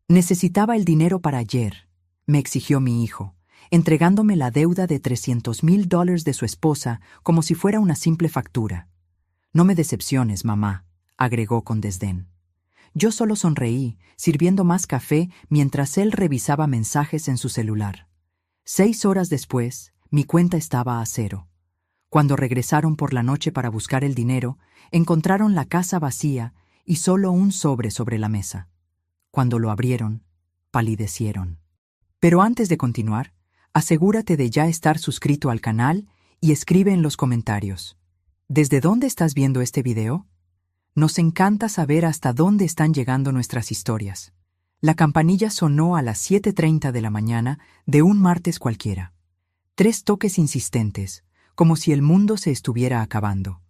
Necesitaba el dinero para ayer, me exigió mi hijo, entregándome la deuda de $300,000 de su esposa como si fuera una simple factura. No me decepciones, mamá, agregó con desdén. Yo solo sonreí, sirviendo más café mientras él revisaba mensajes en su celular. 6 horas después, mi cuenta estaba a cero. Cuando regresaron por la noche para buscar el dinero, encontraron la casa vacía y solo un sobre la mesa. Cuando lo abrieron, palidecieron. Pero antes de continuar, asegúrate de ya estar suscrito al canal y escribe en los comentarios. ¿Desde dónde estás viendo este video? Nos encanta saber hasta dónde están llegando nuestras historias. La campanilla sonó a las 7:30 de la mañana de un martes cualquiera. 3 toques insistentes, como si el mundo se estuviera acabando.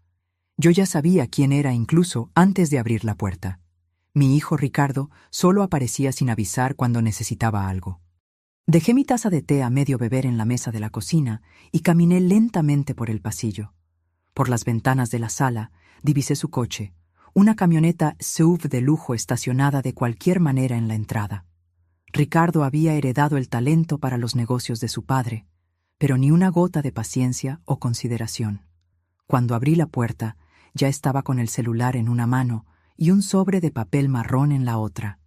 Yo ya sabía quién era incluso antes de abrir la puerta. Mi hijo Ricardo solo aparecía sin avisar cuando necesitaba algo. Dejé mi taza de té a medio beber en la mesa de la cocina y caminé lentamente por el pasillo. Por las ventanas de la sala divisé su coche, una camioneta SUV de lujo estacionada de cualquier manera en la entrada. Ricardo había heredado el talento para los negocios de su padre, pero ni una gota de paciencia o consideración. Cuando abrí la puerta, ya estaba con el celular en una mano y un sobre de papel marrón en la otra.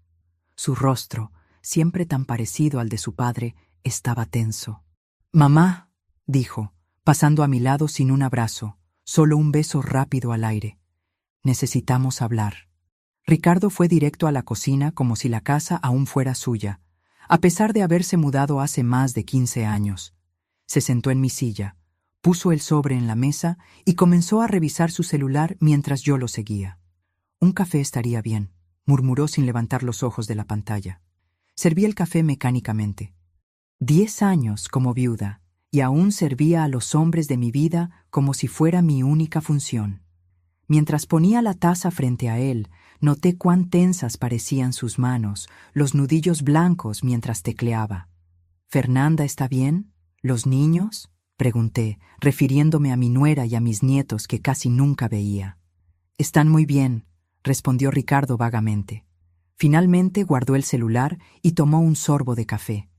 Su rostro, siempre tan parecido al de su padre, estaba tenso. «Mamá», dijo, pasando a mi lado sin un abrazo, solo un beso rápido al aire. «Necesitamos hablar». Ricardo fue directo a la cocina como si la casa aún fuera suya, a pesar de haberse mudado hace más de 15 años. Se sentó en mi silla, puso el sobre en la mesa y comenzó a revisar su celular mientras yo lo seguía. «Un café estaría bien», murmuró sin levantar los ojos de la pantalla. Serví el café mecánicamente. 10 años como viuda, y aún servía a los hombres de mi vida como si fuera mi única función. Mientras ponía la taza frente a él, noté cuán tensas parecían sus manos, los nudillos blancos mientras tecleaba. «¿Fernanda está bien? ¿Los niños?», pregunté, refiriéndome a mi nuera y a mis nietos que casi nunca veía. «Están muy bien», respondió Ricardo vagamente. Finalmente guardó el celular y tomó un sorbo de café.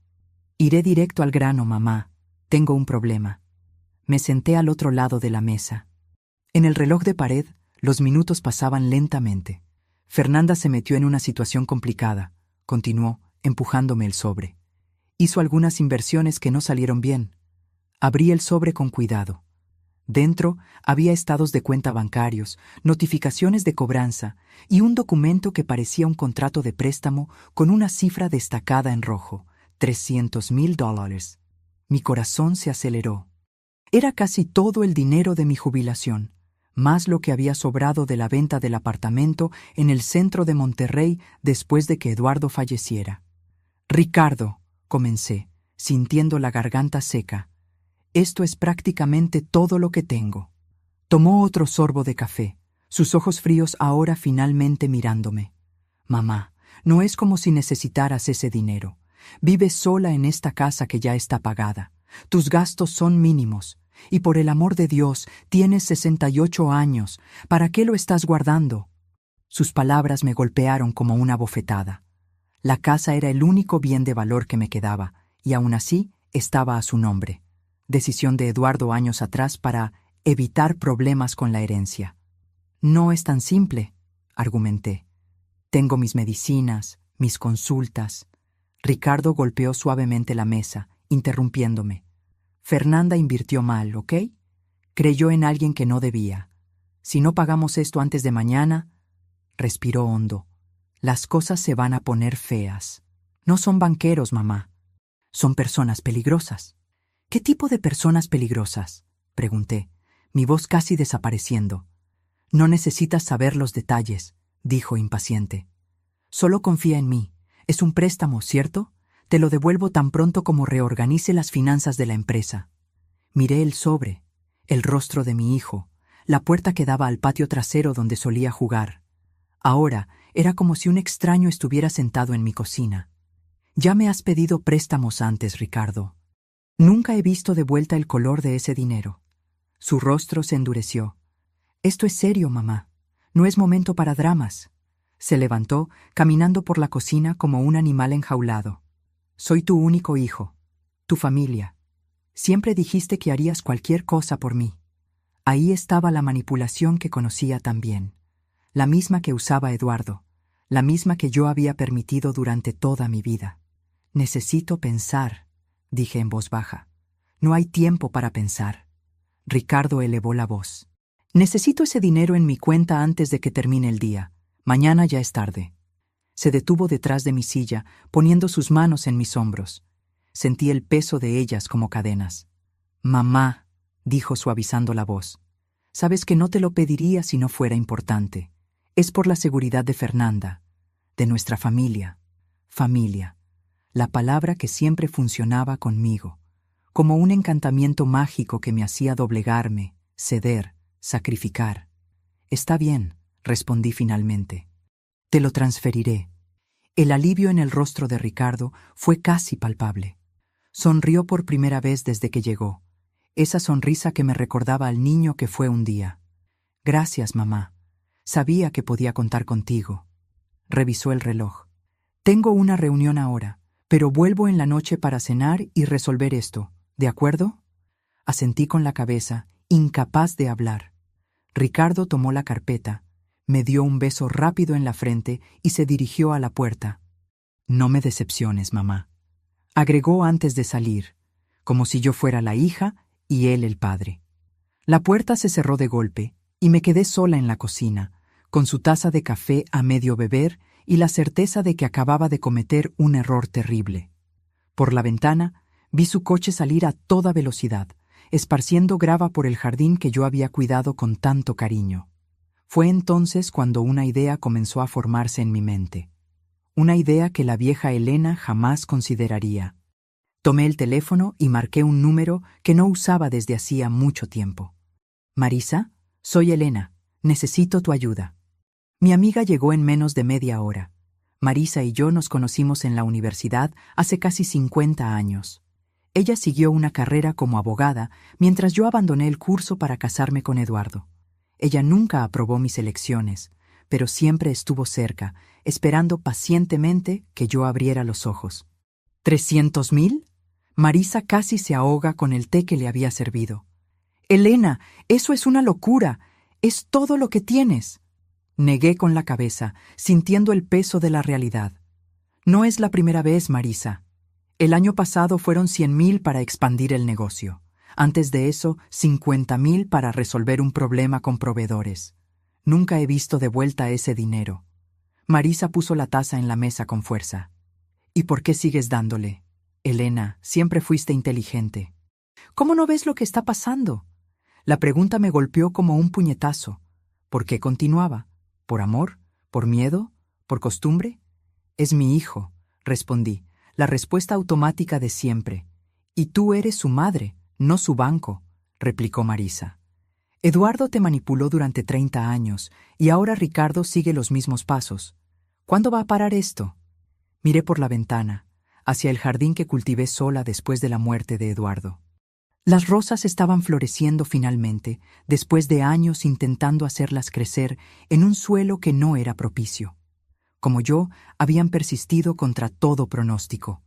«Iré directo al grano, mamá. Tengo un problema». Me senté al otro lado de la mesa. En el reloj de pared, los minutos pasaban lentamente. Fernanda se metió en una situación complicada, continuó, empujándome el sobre. Hizo algunas inversiones que no salieron bien. Abrí el sobre con cuidado. Dentro había estados de cuenta bancarios, notificaciones de cobranza y un documento que parecía un contrato de préstamo con una cifra destacada en rojo, $300,000. Mi corazón se aceleró. Era casi todo el dinero de mi jubilación, más lo que había sobrado de la venta del apartamento en el centro de Monterrey después de que Eduardo falleciera. «Ricardo», comencé, sintiendo la garganta seca. «Esto es prácticamente todo lo que tengo». Tomó otro sorbo de café, sus ojos fríos ahora finalmente mirándome. «Mamá, no es como si necesitaras ese dinero. Vives sola en esta casa que ya está pagada. Tus gastos son mínimos. Y por el amor de Dios, tienes 68 años. ¿Para qué lo estás guardando?». Sus palabras me golpearon como una bofetada. La casa era el único bien de valor que me quedaba, y aún así estaba a su nombre. Decisión de Eduardo años atrás para evitar problemas con la herencia. «No es tan simple», argumenté. «Tengo mis medicinas, mis consultas». Ricardo golpeó suavemente la mesa, interrumpiéndome. «Fernanda invirtió mal, ¿ok? Creyó en alguien que no debía. Si no pagamos esto antes de mañana», respiró hondo, «las cosas se van a poner feas. No son banqueros, mamá. Son personas peligrosas». «¿Qué tipo de personas peligrosas?», pregunté, mi voz casi desapareciendo. «No necesitas saber los detalles», dijo impaciente. «Solo confía en mí. Es un préstamo, ¿cierto? Te lo devuelvo tan pronto como reorganice las finanzas de la empresa». Miré el sobre, el rostro de mi hijo, la puerta que daba al patio trasero donde solía jugar. Ahora era como si un extraño estuviera sentado en mi cocina. «Ya me has pedido préstamos antes, Ricardo. Nunca he visto de vuelta el color de ese dinero». Su rostro se endureció. «Esto es serio, mamá. No es momento para dramas. Se levantó, caminando por la cocina como un animal enjaulado. Soy tu único hijo, tu familia. Siempre dijiste que harías cualquier cosa por mí. Ahí estaba la manipulación que conocía tan bien, la misma que usaba Eduardo, la misma que yo había permitido durante toda mi vida. Necesito pensar, dije en voz baja. No hay tiempo para pensar. Ricardo elevó la voz. Necesito ese dinero en mi cuenta antes de que termine el día. Mañana ya es tarde. Se detuvo detrás de mi silla, poniendo sus manos en mis hombros. Sentí el peso de ellas como cadenas. Mamá, dijo suavizando la voz, sabes que no te lo pediría si no fuera importante. Es por la seguridad de Fernanda, de nuestra familia. Familia, la palabra que siempre funcionaba conmigo, como un encantamiento mágico que me hacía doblegarme, ceder, sacrificar. Está bien, respondí finalmente. Te lo transferiré. El alivio en el rostro de Ricardo fue casi palpable. Sonrió por primera vez desde que llegó, esa sonrisa que me recordaba al niño que fue un día. Gracias, mamá. Sabía que podía contar contigo. Revisó el reloj. Tengo una reunión ahora, pero vuelvo en la noche para cenar y resolver esto, ¿de acuerdo? Asentí con la cabeza, incapaz de hablar. Ricardo tomó la carpeta, me dio un beso rápido en la frente y se dirigió a la puerta. No me decepciones, mamá, agregó antes de salir, como si yo fuera la hija y él el padre. La puerta se cerró de golpe y me quedé sola en la cocina, con su taza de café a medio beber y la certeza de que acababa de cometer un error terrible. Por la ventana vi su coche salir a toda velocidad, esparciendo grava por el jardín que yo había cuidado con tanto cariño. Fue entonces cuando una idea comenzó a formarse en mi mente. Una idea que la vieja Elena jamás consideraría. Tomé el teléfono y marqué un número que no usaba desde hacía mucho tiempo. Marisa, soy Elena. Necesito tu ayuda. Mi amiga llegó en menos de media hora. Marisa y yo nos conocimos en la universidad hace casi 50 años. Ella siguió una carrera como abogada, mientras yo abandoné el curso para casarme con Eduardo. Ella nunca aprobó mis elecciones, pero siempre estuvo cerca, esperando pacientemente que yo abriera los ojos. ¿300,000? Marisa casi se ahoga con el té que le había servido. Elena, eso es una locura. Es todo lo que tienes. Negué con la cabeza, sintiendo el peso de la realidad. No es la primera vez, Marisa. El año pasado fueron 100,000 para expandir el negocio. Antes de eso, 50,000 para resolver un problema con proveedores. Nunca he visto de vuelta ese dinero. Marisa puso la taza en la mesa con fuerza. ¿Y por qué sigues dándole? Elena, siempre fuiste inteligente. ¿Cómo no ves lo que está pasando? La pregunta me golpeó como un puñetazo. ¿Por qué continuaba? ¿Por amor? ¿Por miedo? ¿Por costumbre? Es mi hijo, respondí, la respuesta automática de siempre. Y tú eres su madre, no su banco, replicó Marisa. Eduardo te manipuló durante 30 años y ahora Ricardo sigue los mismos pasos. ¿Cuándo va a parar esto? Miré por la ventana, hacia el jardín que cultivé sola después de la muerte de Eduardo. Las rosas estaban floreciendo finalmente, después de años intentando hacerlas crecer en un suelo que no era propicio. Como yo, habían persistido contra todo pronóstico.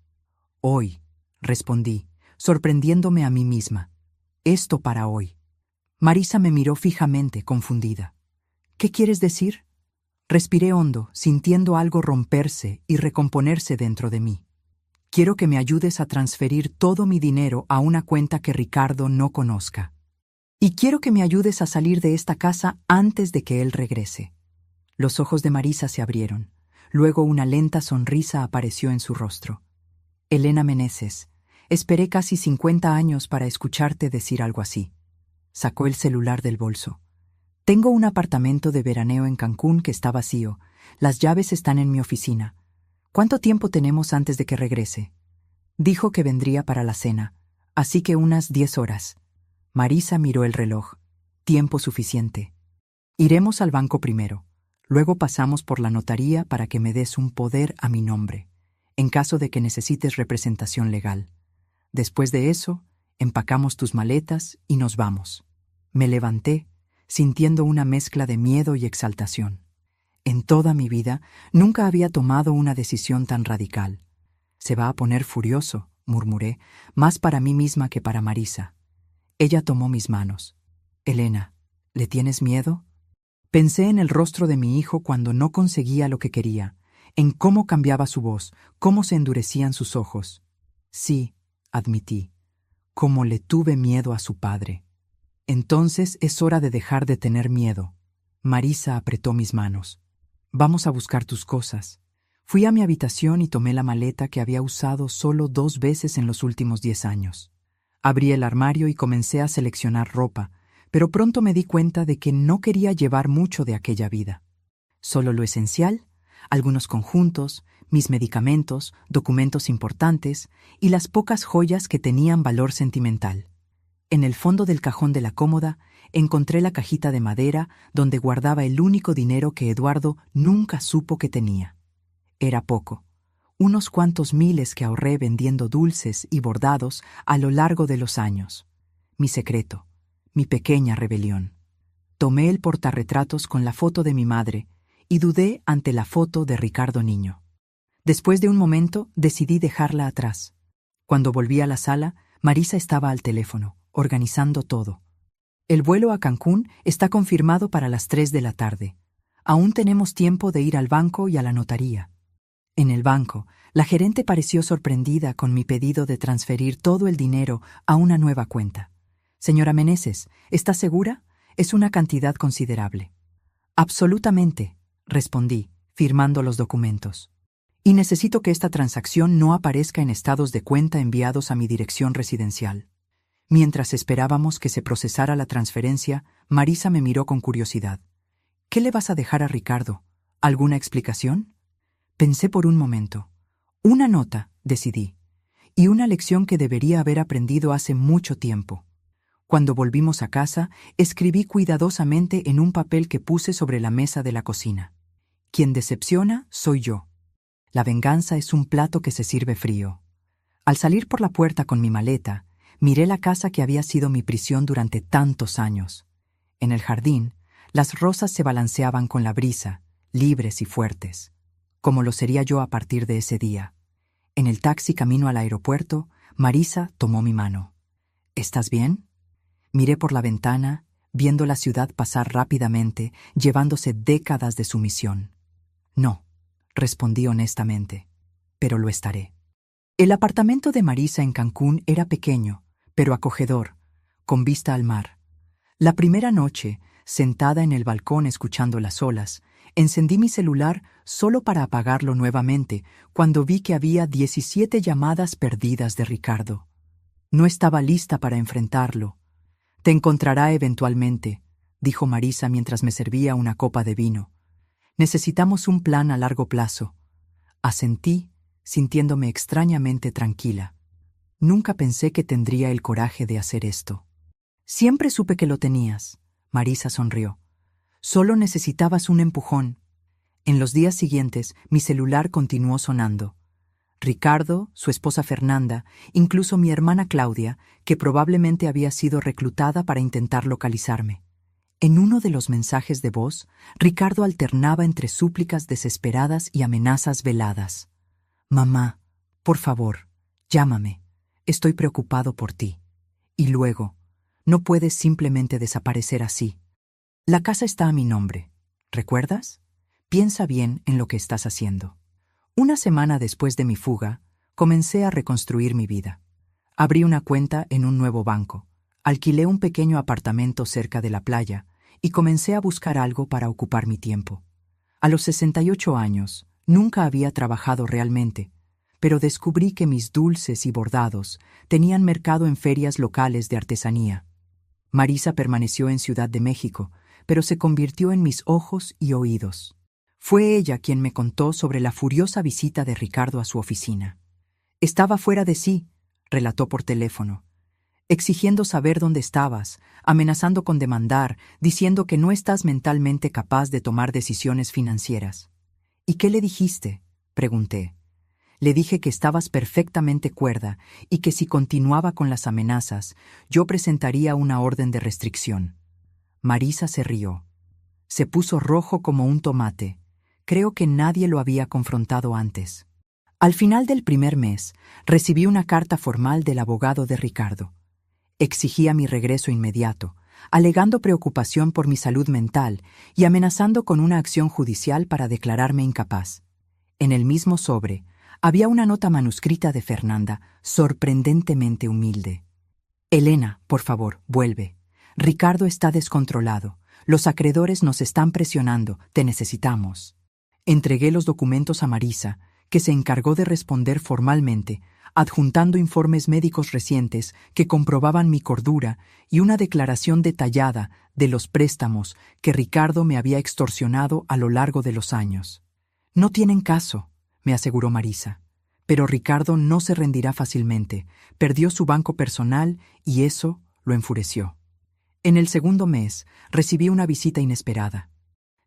Hoy, respondí, sorprendiéndome a mí misma. Esto para hoy. Marisa me miró fijamente, confundida. ¿Qué quieres decir? Respiré hondo, sintiendo algo romperse y recomponerse dentro de mí. Quiero que me ayudes a transferir todo mi dinero a una cuenta que Ricardo no conozca. Y quiero que me ayudes a salir de esta casa antes de que él regrese. Los ojos de Marisa se abrieron. Luego una lenta sonrisa apareció en su rostro. Elena Meneses, esperé casi 50 años para escucharte decir algo así. Sacó el celular del bolso. Tengo un apartamento de veraneo en Cancún que está vacío. Las llaves están en mi oficina. ¿Cuánto tiempo tenemos antes de que regrese? Dijo que vendría para la cena, así que unas 10 horas. Marisa miró el reloj. Tiempo suficiente. Iremos al banco primero. Luego pasamos por la notaría para que me des un poder a mi nombre, en caso de que necesites representación legal. Después de eso, empacamos tus maletas y nos vamos. Me levanté, sintiendo una mezcla de miedo y exaltación. En toda mi vida nunca había tomado una decisión tan radical. Se va a poner furioso, murmuré, más para mí misma que para Marisa. Ella tomó mis manos. Elena, ¿le tienes miedo? Pensé en el rostro de mi hijo cuando no conseguía lo que quería, en cómo cambiaba su voz, cómo se endurecían sus ojos. Sí, admití, como le tuve miedo a su padre. Entonces es hora de dejar de tener miedo. Marisa apretó mis manos. Vamos a buscar tus cosas. Fui a mi habitación y tomé la maleta que había usado solo 2 veces en los últimos 10 años. Abrí el armario y comencé a seleccionar ropa, pero pronto me di cuenta de que no quería llevar mucho de aquella vida. Solo lo esencial, algunos conjuntos, mis medicamentos, documentos importantes y las pocas joyas que tenían valor sentimental. En el fondo del cajón de la cómoda encontré la cajita de madera donde guardaba el único dinero que Eduardo nunca supo que tenía. Era poco, unos cuantos miles que ahorré vendiendo dulces y bordados a lo largo de los años. Mi secreto, mi pequeña rebelión. Tomé el portarretratos con la foto de mi madre y dudé ante la foto de Ricardo niño. Después de un momento decidí dejarla atrás. Cuando volví a la sala, Marisa estaba al teléfono, organizando todo. El vuelo a Cancún está confirmado para las 3 de la tarde. Aún tenemos tiempo de ir al banco y a la notaría. En el banco, la gerente pareció sorprendida con mi pedido de transferir todo el dinero a una nueva cuenta. Señora Meneses, ¿está segura? Es una cantidad considerable. Absolutamente, respondí, firmando los documentos. Y necesito que esta transacción no aparezca en estados de cuenta enviados a mi dirección residencial. Mientras esperábamos que se procesara la transferencia, Marisa me miró con curiosidad. ¿Qué le vas a dejar a Ricardo? ¿Alguna explicación? Pensé por un momento. Una nota, decidí, y una lección que debería haber aprendido hace mucho tiempo. Cuando volvimos a casa, escribí cuidadosamente en un papel que puse sobre la mesa de la cocina. Quien decepciona soy yo. La venganza es un plato que se sirve frío. Al salir por la puerta con mi maleta, miré la casa que había sido mi prisión durante tantos años. En el jardín, las rosas se balanceaban con la brisa, libres y fuertes, como lo sería yo a partir de ese día. En el taxi camino al aeropuerto, Marisa tomó mi mano. ¿Estás bien? Miré por la ventana, viendo la ciudad pasar rápidamente, llevándose décadas de sumisión. No, respondí honestamente, pero lo estaré. El apartamento de Marisa en Cancún era pequeño, pero acogedor, con vista al mar. La primera noche, sentada en el balcón escuchando las olas, encendí mi celular solo para apagarlo nuevamente cuando vi que había 17 llamadas perdidas de Ricardo. No estaba lista para enfrentarlo. Te encontrará eventualmente, dijo Marisa mientras me servía una copa de vino. Necesitamos un plan a largo plazo. Asentí, sintiéndome extrañamente tranquila. Nunca pensé que tendría el coraje de hacer esto. Siempre supe que lo tenías, Marisa sonrió. Solo necesitabas un empujón. En los días siguientes, mi celular continuó sonando. Ricardo, su esposa Fernanda, incluso mi hermana Claudia, que probablemente había sido reclutada para intentar localizarme. En uno de los mensajes de voz, Ricardo alternaba entre súplicas desesperadas y amenazas veladas. «Mamá, por favor, llámame. Estoy preocupado por ti». Y luego, «No puedes simplemente desaparecer así. La casa está a mi nombre. ¿Recuerdas? Piensa bien en lo que estás haciendo». Una semana después de mi fuga, comencé a reconstruir mi vida. Abrí una cuenta en un nuevo banco, alquilé un pequeño apartamento cerca de la playa y comencé a buscar algo para ocupar mi tiempo. A los 68 años, nunca había trabajado realmente, pero descubrí que mis dulces y bordados tenían mercado en ferias locales de artesanía. Marisa permaneció en Ciudad de México, pero se convirtió en mis ojos y oídos. Fue ella quien me contó sobre la furiosa visita de Ricardo a su oficina. Estaba fuera de sí, relató por teléfono, exigiendo saber dónde estabas, amenazando con demandar, diciendo que no estás mentalmente capaz de tomar decisiones financieras. ¿Y qué le dijiste?, pregunté. Le dije que estabas perfectamente cuerda y que si continuaba con las amenazas, yo presentaría una orden de restricción. Marisa se rió. Se puso rojo como un tomate. Creo que nadie lo había confrontado antes. Al final del primer mes, recibí una carta formal del abogado de Ricardo. Exigía mi regreso inmediato, alegando preocupación por mi salud mental y amenazando con una acción judicial para declararme incapaz. En el mismo sobre, había una nota manuscrita de Fernanda, sorprendentemente humilde. Elena, por favor, vuelve. Ricardo está descontrolado. Los acreedores nos están presionando. Te necesitamos. Entregué los documentos a Marisa, que se encargó de responder formalmente, adjuntando informes médicos recientes que comprobaban mi cordura y una declaración detallada de los préstamos que Ricardo me había extorsionado a lo largo de los años. No tienen caso, me aseguró Marisa. Pero Ricardo no se rendirá fácilmente. Perdió su banco personal y eso lo enfureció. En el segundo mes, recibí una visita inesperada.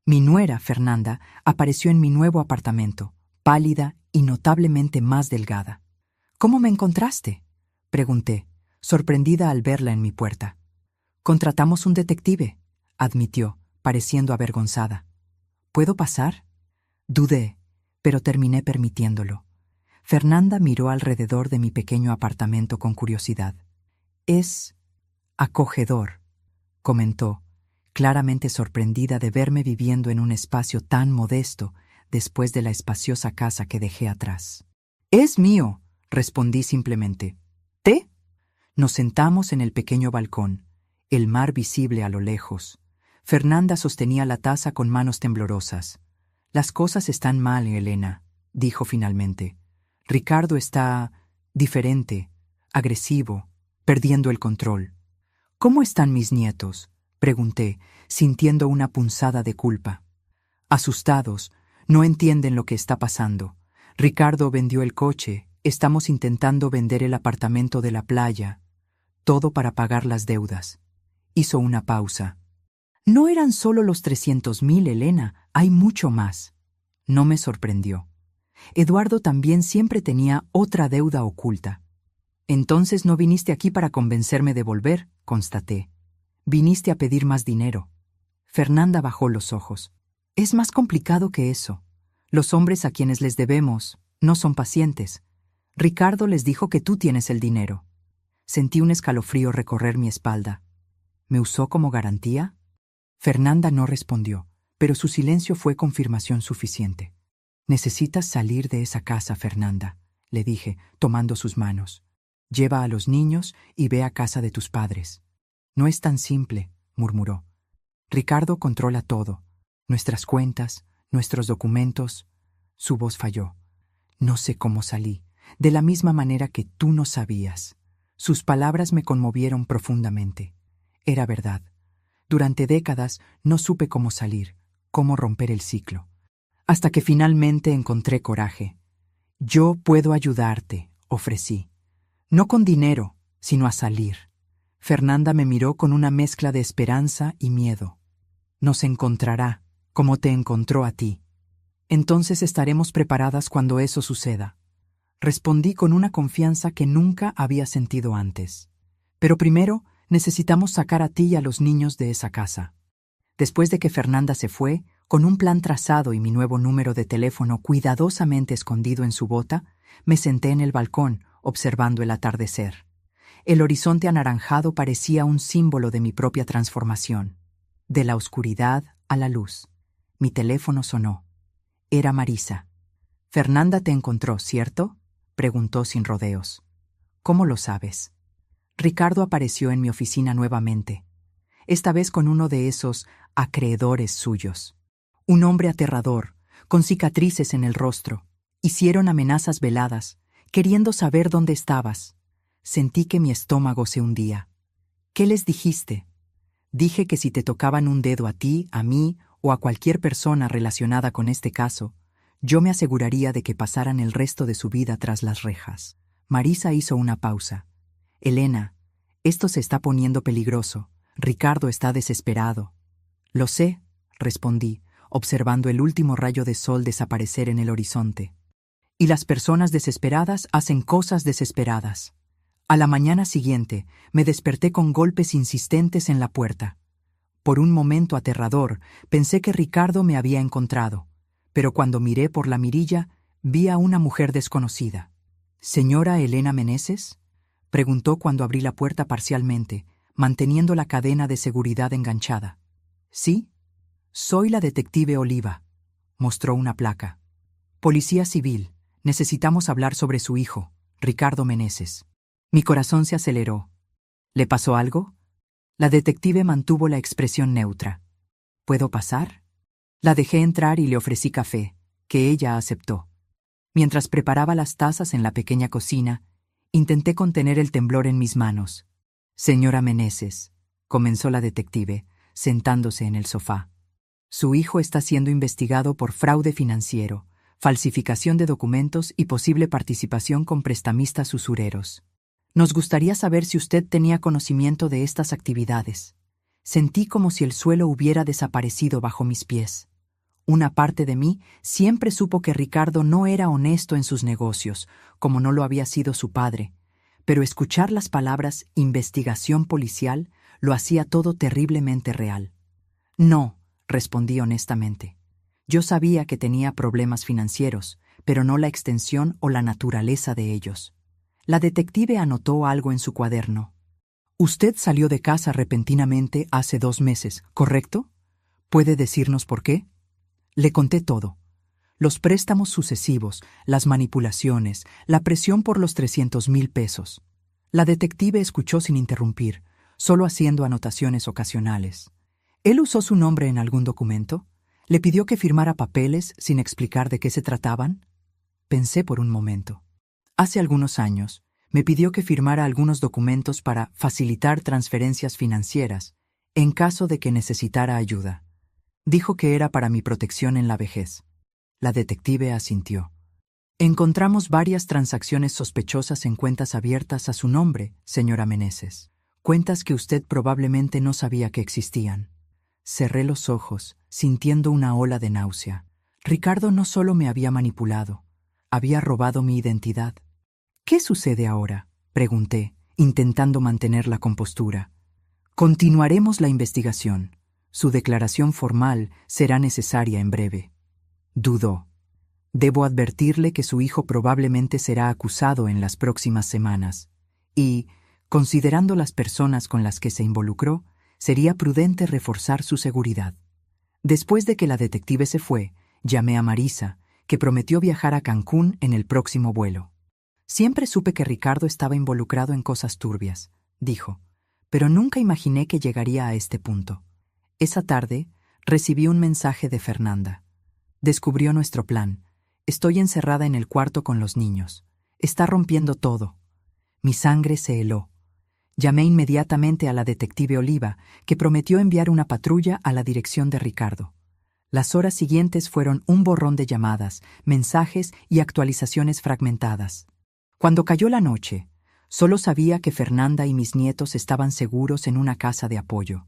Mi nuera, Fernanda, apareció en mi nuevo apartamento, pálida y notablemente más delgada. «¿Cómo me encontraste?», pregunté, sorprendida al verla en mi puerta. «Contratamos un detective», admitió, pareciendo avergonzada. «¿Puedo pasar?». Dudé, pero terminé permitiéndolo. Fernanda miró alrededor de mi pequeño apartamento con curiosidad. «Es acogedor», comentó, claramente sorprendida de verme viviendo en un espacio tan modesto después de la espaciosa casa que dejé atrás. «Es mío», respondí simplemente. «¿Té?». Nos sentamos en el pequeño balcón, el mar visible a lo lejos. Fernanda sostenía la taza con manos temblorosas. «Las cosas están mal, Elena», dijo finalmente. «Ricardo está diferente, agresivo, perdiendo el control». «¿Cómo están mis nietos?», pregunté, sintiendo una punzada de culpa. «Asustados, no entienden lo que está pasando. Ricardo vendió el coche, estamos intentando vender el apartamento de la playa, todo para pagar las deudas». Hizo una pausa. «No eran solo los 300,000, Elena, hay mucho más». No me sorprendió. Eduardo también siempre tenía otra deuda oculta. «Entonces no viniste aquí para convencerme de volver», constaté. «Viniste a pedir más dinero». Fernanda bajó los ojos. «Es más complicado que eso. Los hombres a quienes les debemos no son pacientes. Ricardo les dijo que tú tienes el dinero». Sentí un escalofrío recorrer mi espalda. ¿Me usó como garantía? Fernanda no respondió, pero su silencio fue confirmación suficiente. «Necesitas salir de esa casa, Fernanda», le dije, tomando sus manos. «Lleva a los niños y ve a casa de tus padres». «No es tan simple», murmuró. «Ricardo controla todo, nuestras cuentas, nuestros documentos». Su voz falló. «No sé cómo salí, de la misma manera que tú no sabías». Sus palabras me conmovieron profundamente. Era verdad. Durante décadas no supe cómo salir, cómo romper el ciclo. Hasta que finalmente encontré coraje. «Yo puedo ayudarte», ofrecí. «No con dinero, sino a salir». Fernanda me miró con una mezcla de esperanza y miedo. «Nos encontrará, como te encontró a ti. Entonces estaremos preparadas cuando eso suceda». Respondí con una confianza que nunca había sentido antes. «Pero primero necesitamos sacar a ti y a los niños de esa casa». Después de que Fernanda se fue, con un plan trazado y mi nuevo número de teléfono cuidadosamente escondido en su bota, me senté en el balcón, observando el atardecer. El horizonte anaranjado parecía un símbolo de mi propia transformación. De la oscuridad a la luz. Mi teléfono sonó. Era Marisa. «Fernanda te encontró, ¿cierto?», preguntó sin rodeos. «¿Cómo lo sabes?». Ricardo apareció en mi oficina nuevamente, esta vez con uno de esos acreedores suyos. Un hombre aterrador, con cicatrices en el rostro. Hicieron amenazas veladas, queriendo saber dónde estabas. Sentí que mi estómago se hundía. «¿Qué les dijiste?». «Dije que si te tocaban un dedo a ti, a mí o a cualquier persona relacionada con este caso, yo me aseguraría de que pasaran el resto de su vida tras las rejas». Marisa hizo una pausa. «Elena, esto se está poniendo peligroso. Ricardo está desesperado». «Lo sé», respondí, observando el último rayo de sol desaparecer en el horizonte. «Y las personas desesperadas hacen cosas desesperadas». A la mañana siguiente me desperté con golpes insistentes en la puerta. Por un momento aterrador pensé que Ricardo me había encontrado, pero cuando miré por la mirilla, vi a una mujer desconocida. ¿Señora Elena Meneses?, preguntó cuando abrí la puerta parcialmente, manteniendo la cadena de seguridad enganchada. Sí, soy la detective Oliva. Mostró una placa. Policía civil, necesitamos hablar sobre su hijo, Ricardo Meneses. Mi corazón se aceleró. ¿Le pasó algo? La detective mantuvo la expresión neutra. ¿Puedo pasar? La dejé entrar y le ofrecí café, que ella aceptó. Mientras preparaba las tazas en la pequeña cocina, intenté contener el temblor en mis manos. Señora Meneses, comenzó la detective, sentándose en el sofá. Su hijo está siendo investigado por fraude financiero, falsificación de documentos y posible participación con prestamistas usureros. Nos gustaría saber si usted tenía conocimiento de estas actividades. Sentí como si el suelo hubiera desaparecido bajo mis pies. Una parte de mí siempre supo que Ricardo no era honesto en sus negocios, como no lo había sido su padre, pero escuchar las palabras investigación policial lo hacía todo terriblemente real. No, respondí honestamente. Yo sabía que tenía problemas financieros, pero no la extensión o la naturaleza de ellos. La detective anotó algo en su cuaderno. Usted salió de casa repentinamente hace 2 meses, ¿correcto? ¿Puede decirnos por qué? Le conté todo. Los préstamos sucesivos, las manipulaciones, la presión por los 300,000 pesos. La detective escuchó sin interrumpir, solo haciendo anotaciones ocasionales. ¿Él usó su nombre en algún documento? ¿Le pidió que firmara papeles sin explicar de qué se trataban? Pensé por un momento. Hace algunos años, me pidió que firmara algunos documentos para facilitar transferencias financieras, en caso de que necesitara ayuda. Dijo que era para mi protección en la vejez. La detective asintió. Encontramos varias transacciones sospechosas en cuentas abiertas a su nombre, señora Meneses. Cuentas que usted probablemente no sabía que existían. Cerré los ojos, sintiendo una ola de náusea. Ricardo no solo me había manipulado, había robado mi identidad. ¿Qué sucede ahora?, pregunté, intentando mantener la compostura. Continuaremos la investigación. Su declaración formal será necesaria en breve. Dudó. Debo advertirle que su hijo probablemente será acusado en las próximas semanas, y, considerando las personas con las que se involucró, sería prudente reforzar su seguridad. Después de que la detective se fue, llamé a Marisa, que prometió viajar a Cancún en el próximo vuelo. Siempre supe que Ricardo estaba involucrado en cosas turbias, dijo, pero nunca imaginé que llegaría a este punto. Esa tarde, recibí un mensaje de Fernanda. Descubrió nuestro plan. Estoy encerrada en el cuarto con los niños. Está rompiendo todo. Mi sangre se heló. Llamé inmediatamente a la detective Oliva, que prometió enviar una patrulla a la dirección de Ricardo. Las horas siguientes fueron un borrón de llamadas, mensajes y actualizaciones fragmentadas. Cuando cayó la noche, solo sabía que Fernanda y mis nietos estaban seguros en una casa de apoyo,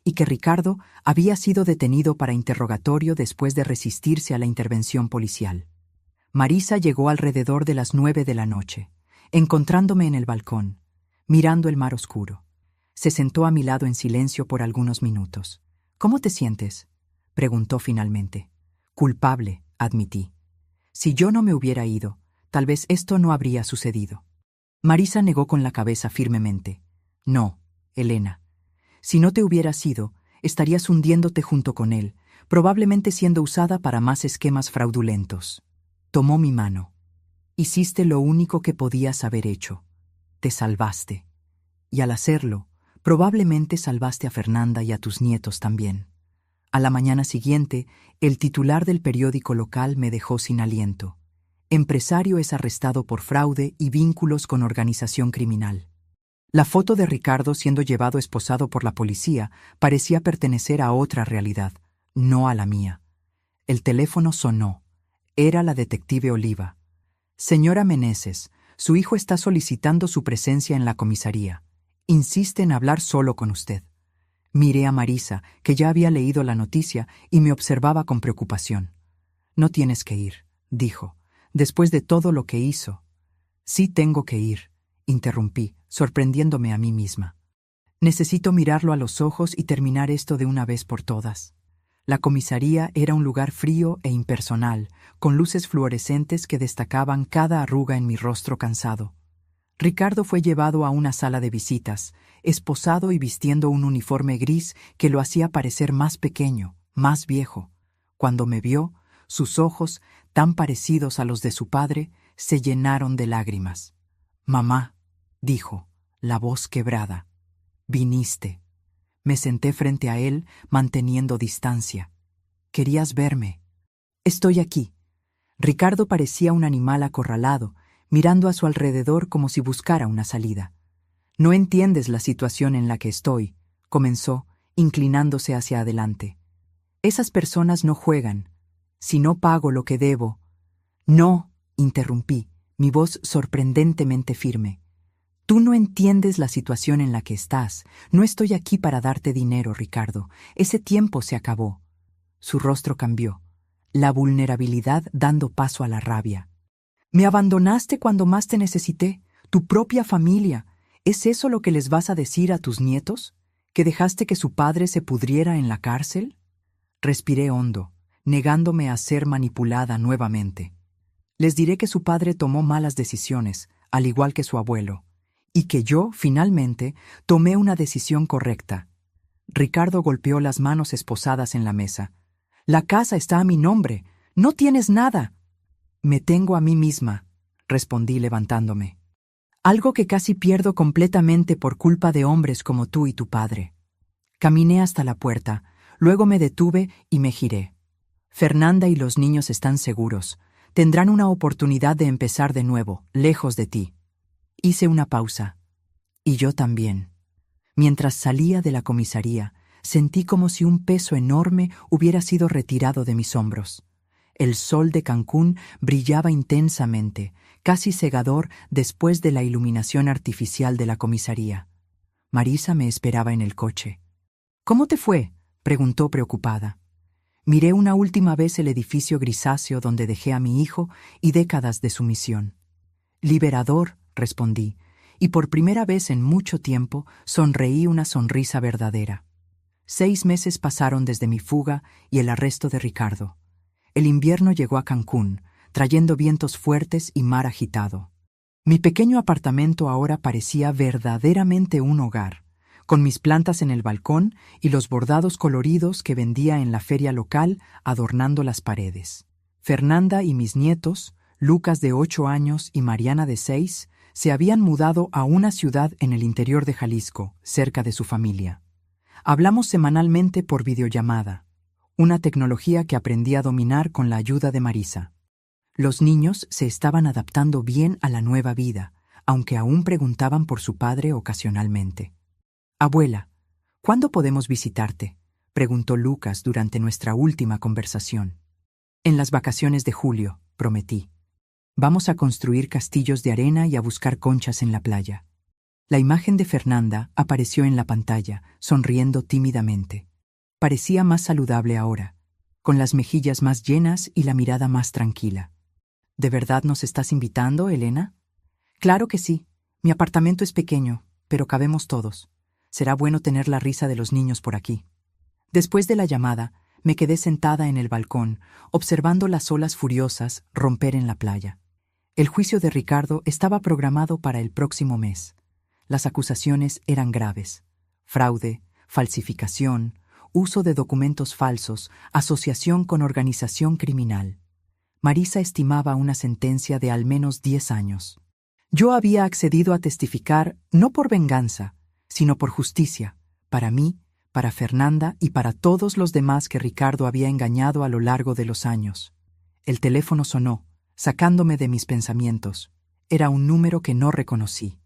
y que Ricardo había sido detenido para interrogatorio después de resistirse a la intervención policial. Marisa llegó alrededor de las 9 de la noche, encontrándome en el balcón, mirando el mar oscuro. Se sentó a mi lado en silencio por algunos minutos. ¿Cómo te sientes?, preguntó finalmente. Culpable, admití. Si yo no me hubiera ido, tal vez esto no habría sucedido. Marisa negó con la cabeza firmemente. No, Elena. Si no te hubieras ido, estarías hundiéndote junto con él, probablemente siendo usada para más esquemas fraudulentos. Tomó mi mano. Hiciste lo único que podías haber hecho. Te salvaste. Y al hacerlo, probablemente salvaste a Fernanda y a tus nietos también. A la mañana siguiente, el titular del periódico local me dejó sin aliento. Empresario es arrestado por fraude y vínculos con organización criminal. La foto de Ricardo siendo llevado esposado por la policía parecía pertenecer a otra realidad, no a la mía. El teléfono sonó. Era la detective Oliva. Señora Meneses, su hijo está solicitando su presencia en la comisaría. Insiste en hablar solo con usted. Miré a Marisa, que ya había leído la noticia y me observaba con preocupación. No tienes que ir, dijo, después de todo lo que hizo. Sí tengo que ir, interrumpí, sorprendiéndome a mí misma. Necesito mirarlo a los ojos y terminar esto de una vez por todas. La comisaría era un lugar frío e impersonal, con luces fluorescentes que destacaban cada arruga en mi rostro cansado. Ricardo fue llevado a una sala de visitas, esposado y vistiendo un uniforme gris que lo hacía parecer más pequeño, más viejo. Cuando me vio, sus ojos, tan parecidos a los de su padre, se llenaron de lágrimas. «Mamá», dijo, la voz quebrada, «viniste». Me senté frente a él, manteniendo distancia. «Querías verme». «Estoy aquí». Ricardo parecía un animal acorralado, mirando a su alrededor como si buscara una salida. «No entiendes la situación en la que estoy», comenzó, inclinándose hacia adelante. «Esas personas no juegan. Si no pago lo que debo». «No», interrumpí, mi voz sorprendentemente firme. «Tú no entiendes la situación en la que estás. No estoy aquí para darte dinero, Ricardo. Ese tiempo se acabó». Su rostro cambió, la vulnerabilidad dando paso a la rabia. «Me abandonaste cuando más te necesité, tu propia familia. ¿Es eso lo que les vas a decir a tus nietos? ¿Que dejaste que su padre se pudriera en la cárcel?» Respiré hondo, negándome a ser manipulada nuevamente. «Les diré que su padre tomó malas decisiones, al igual que su abuelo, y que yo, finalmente, tomé una decisión correcta». Ricardo golpeó las manos esposadas en la mesa. «La casa está a mi nombre. No tienes nada». «Me tengo a mí misma», respondí levantándome. «Algo que casi pierdo completamente por culpa de hombres como tú y tu padre». Caminé hasta la puerta, luego me detuve y me giré. «Fernanda y los niños están seguros. Tendrán una oportunidad de empezar de nuevo, lejos de ti». Hice una pausa. «Y yo también». Mientras salía de la comisaría, sentí como si un peso enorme hubiera sido retirado de mis hombros. El sol de Cancún brillaba intensamente, casi cegador después de la iluminación artificial de la comisaría. Marisa me esperaba en el coche. «¿Cómo te fue?», preguntó preocupada. Miré una última vez el edificio grisáceo donde dejé a mi hijo y décadas de sumisión. «Liberador», respondí, y por primera vez en mucho tiempo sonreí una sonrisa verdadera. 6 meses pasaron desde mi fuga y el arresto de Ricardo. El invierno llegó a Cancún, trayendo vientos fuertes y mar agitado. Mi pequeño apartamento ahora parecía verdaderamente un hogar, con mis plantas en el balcón y los bordados coloridos que vendía en la feria local adornando las paredes. Fernanda y mis nietos, Lucas de 8 años y Mariana de 6, se habían mudado a una ciudad en el interior de Jalisco, cerca de su familia. Hablamos semanalmente por videollamada, una tecnología que aprendí a dominar con la ayuda de Marisa. Los niños se estaban adaptando bien a la nueva vida, aunque aún preguntaban por su padre ocasionalmente. «Abuela, ¿cuándo podemos visitarte?», preguntó Lucas durante nuestra última conversación. «En las vacaciones de julio», prometí. «Vamos a construir castillos de arena y a buscar conchas en la playa». La imagen de Fernanda apareció en la pantalla, sonriendo tímidamente. Parecía más saludable ahora, con las mejillas más llenas y la mirada más tranquila. «¿De verdad nos estás invitando, Elena?» «Claro que sí. Mi apartamento es pequeño, pero cabemos todos. Será bueno tener la risa de los niños por aquí». Después de la llamada, me quedé sentada en el balcón, observando las olas furiosas romper en la playa. El juicio de Ricardo estaba programado para el próximo mes. Las acusaciones eran graves: fraude, falsificación, uso de documentos falsos, asociación con organización criminal. Marisa estimaba una sentencia de al menos 10 años. Yo había accedido a testificar no por venganza, sino por justicia, para mí, para Fernanda y para todos los demás que Ricardo había engañado a lo largo de los años. El teléfono sonó, sacándome de mis pensamientos. Era un número que no reconocí.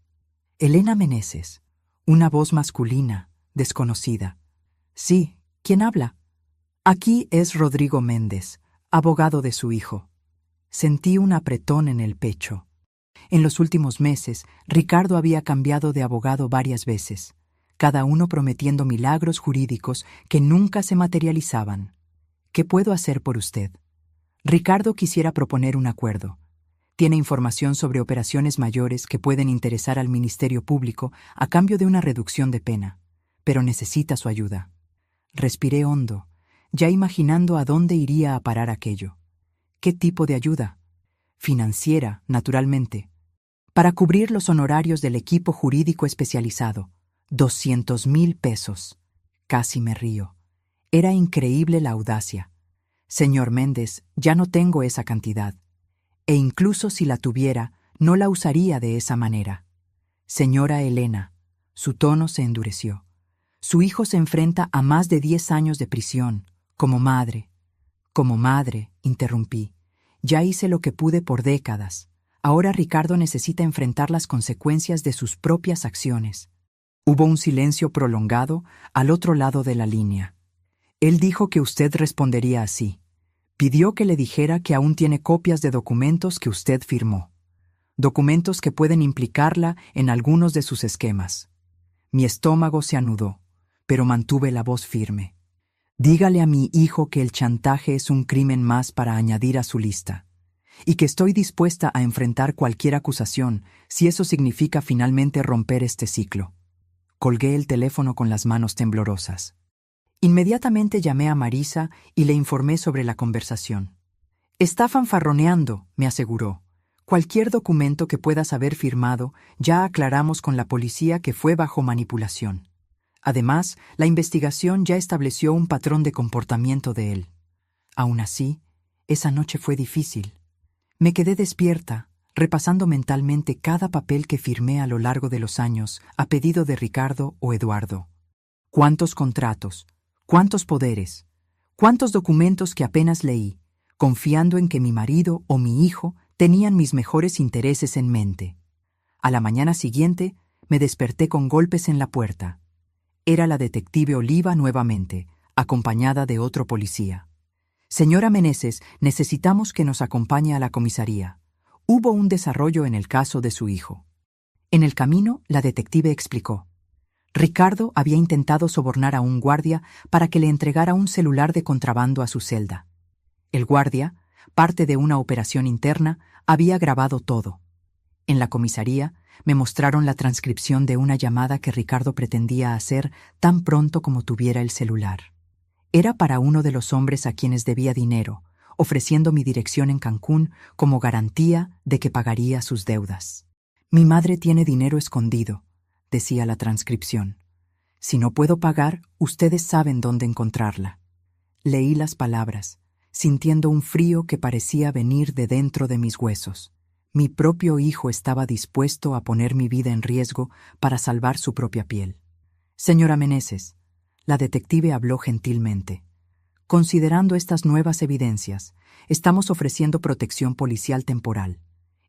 Elena Meneses, una voz masculina, desconocida. «Sí, ¿quién habla?» «Aquí es Rodrigo Méndez, abogado de su hijo». Sentí un apretón en el pecho. En los últimos meses, Ricardo había cambiado de abogado varias veces, cada uno prometiendo milagros jurídicos que nunca se materializaban. «¿Qué puedo hacer por usted?» Ricardo quisiera proponer un acuerdo. Tiene información sobre operaciones mayores que pueden interesar al Ministerio Público a cambio de una reducción de pena, pero necesita su ayuda. Respiré hondo, ya imaginando a dónde iría a parar aquello. ¿Qué tipo de ayuda? Financiera, naturalmente. Para cubrir los honorarios del equipo jurídico especializado. 200,000 pesos. Casi me río. Era increíble la audacia. Señor Méndez, ya no tengo esa cantidad. E incluso si la tuviera, no la usaría de esa manera. Señora Elena, su tono se endureció. Su hijo se enfrenta a más de 10 años de prisión. Como madre, interrumpí. Ya hice lo que pude por décadas. Ahora Ricardo necesita enfrentar las consecuencias de sus propias acciones. Hubo un silencio prolongado al otro lado de la línea. Él dijo que usted respondería así. Pidió que le dijera que aún tiene copias de documentos que usted firmó. Documentos que pueden implicarla en algunos de sus esquemas. Mi estómago se anudó, pero mantuve la voz firme. Dígale a mi hijo que el chantaje es un crimen más para añadir a su lista, y que estoy dispuesta a enfrentar cualquier acusación si eso significa finalmente romper este ciclo. Colgué el teléfono con las manos temblorosas. Inmediatamente llamé a Marisa y le informé sobre la conversación. Está fanfarroneando, me aseguró. Cualquier documento que puedas haber firmado, ya aclaramos con la policía que fue bajo manipulación. Además, la investigación ya estableció un patrón de comportamiento de él. Aún así, esa noche fue difícil. Me quedé despierta, repasando mentalmente cada papel que firmé a lo largo de los años a pedido de Ricardo o Eduardo. ¿Cuántos contratos? ¿Cuántos poderes? ¿Cuántos documentos que apenas leí, confiando en que mi marido o mi hijo tenían mis mejores intereses en mente? A la mañana siguiente, me desperté con golpes en la puerta. Era la detective Oliva nuevamente, acompañada de otro policía. Señora Meneses, necesitamos que nos acompañe a la comisaría. Hubo un desarrollo en el caso de su hijo. En el camino, la detective explicó. Ricardo había intentado sobornar a un guardia para que le entregara un celular de contrabando a su celda. El guardia, parte de una operación interna, había grabado todo. En la comisaría, me mostraron la transcripción de una llamada que Ricardo pretendía hacer tan pronto como tuviera el celular. Era para uno de los hombres a quienes debía dinero, ofreciendo mi dirección en Cancún como garantía de que pagaría sus deudas. Mi madre tiene dinero escondido, decía la transcripción. Si no puedo pagar, ustedes saben dónde encontrarla. Leí las palabras, sintiendo un frío que parecía venir de dentro de mis huesos. Mi propio hijo estaba dispuesto a poner mi vida en riesgo para salvar su propia piel. Señora Meneses, la detective habló gentilmente. Considerando estas nuevas evidencias, estamos ofreciendo protección policial temporal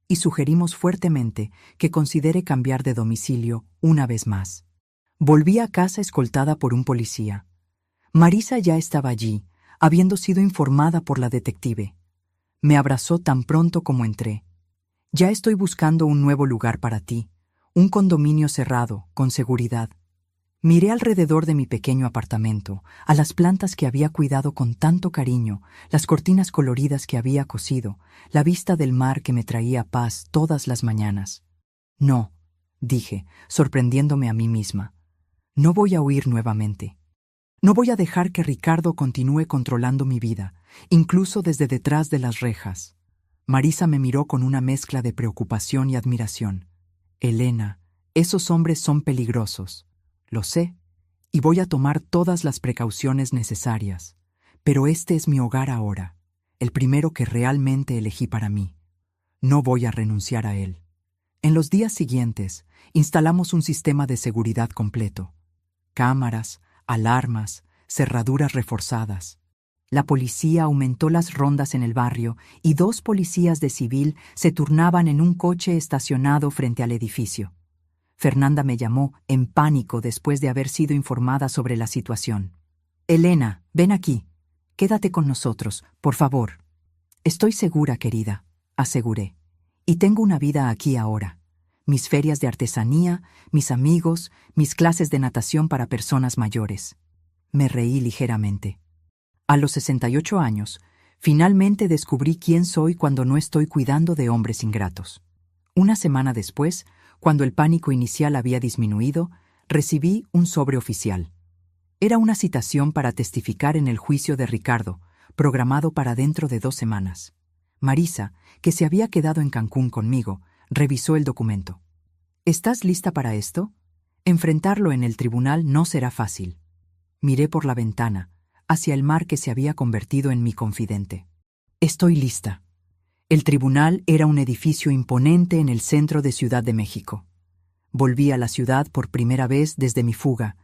y sugerimos fuertemente que considere cambiar de domicilio una vez más. Volví a casa escoltada por un policía. Marisa ya estaba allí, habiendo sido informada por la detective. Me abrazó tan pronto como entré. Ya estoy buscando un nuevo lugar para ti, un condominio cerrado, con seguridad. Miré alrededor de mi pequeño apartamento, a las plantas que había cuidado con tanto cariño, las cortinas coloridas que había cosido, la vista del mar que me traía paz todas las mañanas. No, dije, sorprendiéndome a mí misma. No voy a huir nuevamente. No voy a dejar que Ricardo continúe controlando mi vida, incluso desde detrás de las rejas. Marisa me miró con una mezcla de preocupación y admiración. Elena, esos hombres son peligrosos. Lo sé, y voy a tomar todas las precauciones necesarias. Pero este es mi hogar ahora, el primero que realmente elegí para mí. No voy a renunciar a él. En los días siguientes, instalamos un sistema de seguridad completo. Cámaras, alarmas, cerraduras reforzadas. La policía aumentó las rondas en el barrio y 2 policías de civil se turnaban en un coche estacionado frente al edificio. Fernanda me llamó en pánico después de haber sido informada sobre la situación. Elena, ven aquí. Quédate con nosotros, por favor. Estoy segura, querida, aseguré. Y tengo una vida aquí ahora. Mis ferias de artesanía, mis amigos, mis clases de natación para personas mayores. Me reí ligeramente. A los 68 años, finalmente descubrí quién soy cuando no estoy cuidando de hombres ingratos. Una semana después, cuando el pánico inicial había disminuido, recibí un sobre oficial. Era una citación para testificar en el juicio de Ricardo, programado para dentro de 2 semanas. Marisa, que se había quedado en Cancún conmigo, revisó el documento. ¿Estás lista para esto? Enfrentarlo en el tribunal no será fácil. Miré por la ventana, hacia el mar que se había convertido en mi confidente. Estoy lista. El tribunal era un edificio imponente en el centro de Ciudad de México. Volví a la ciudad por primera vez desde mi fuga,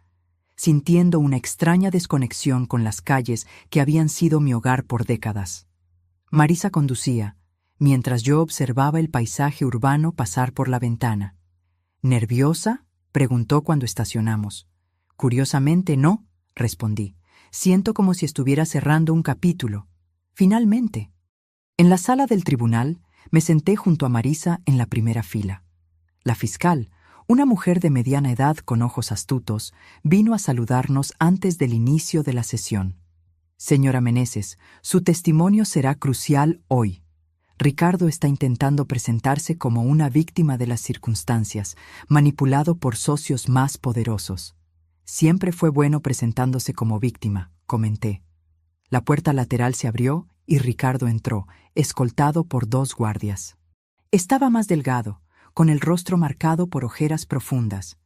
sintiendo una extraña desconexión con las calles que habían sido mi hogar por décadas. Marisa conducía, mientras yo observaba el paisaje urbano pasar por la ventana. ¿Nerviosa?, preguntó cuando estacionamos. Curiosamente, no, respondí. Siento como si estuviera cerrando un capítulo. Finalmente. En la sala del tribunal, me senté junto a Marisa en la primera fila. La fiscal, una mujer de mediana edad con ojos astutos, vino a saludarnos antes del inicio de la sesión. Señora Meneses, su testimonio será crucial hoy. Ricardo está intentando presentarse como una víctima de las circunstancias, manipulado por socios más poderosos. Siempre fue bueno presentándose como víctima, comenté. La puerta lateral se abrió y Ricardo entró, escoltado por 2 guardias. Estaba más delgado, con el rostro marcado por ojeras profundas.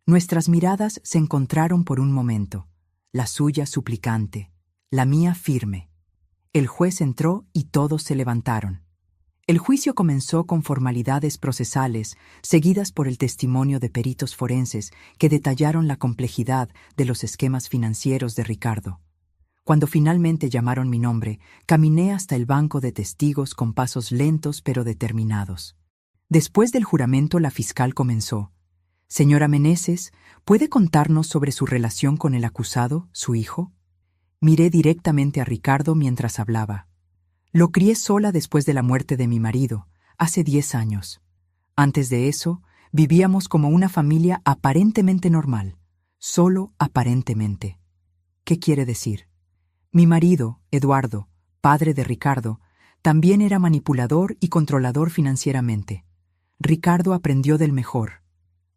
Nuestras miradas se encontraron por un momento, la suya suplicante, la mía firme. El juez entró y todos se levantaron. El juicio comenzó con formalidades procesales, seguidas por el testimonio de peritos forenses que detallaron la complejidad de los esquemas financieros de Ricardo. Cuando finalmente llamaron mi nombre, caminé hasta el banco de testigos con pasos lentos pero determinados. Después del juramento, la fiscal comenzó. Señora Meneses, ¿puede contarnos sobre su relación con el acusado, su hijo? Miré directamente a Ricardo mientras hablaba. Lo crié sola después de la muerte de mi marido, hace 10 años. Antes de eso, vivíamos como una familia aparentemente normal, solo aparentemente. ¿Qué quiere decir? Mi marido, Eduardo, padre de Ricardo, también era manipulador y controlador financieramente. Ricardo aprendió del mejor.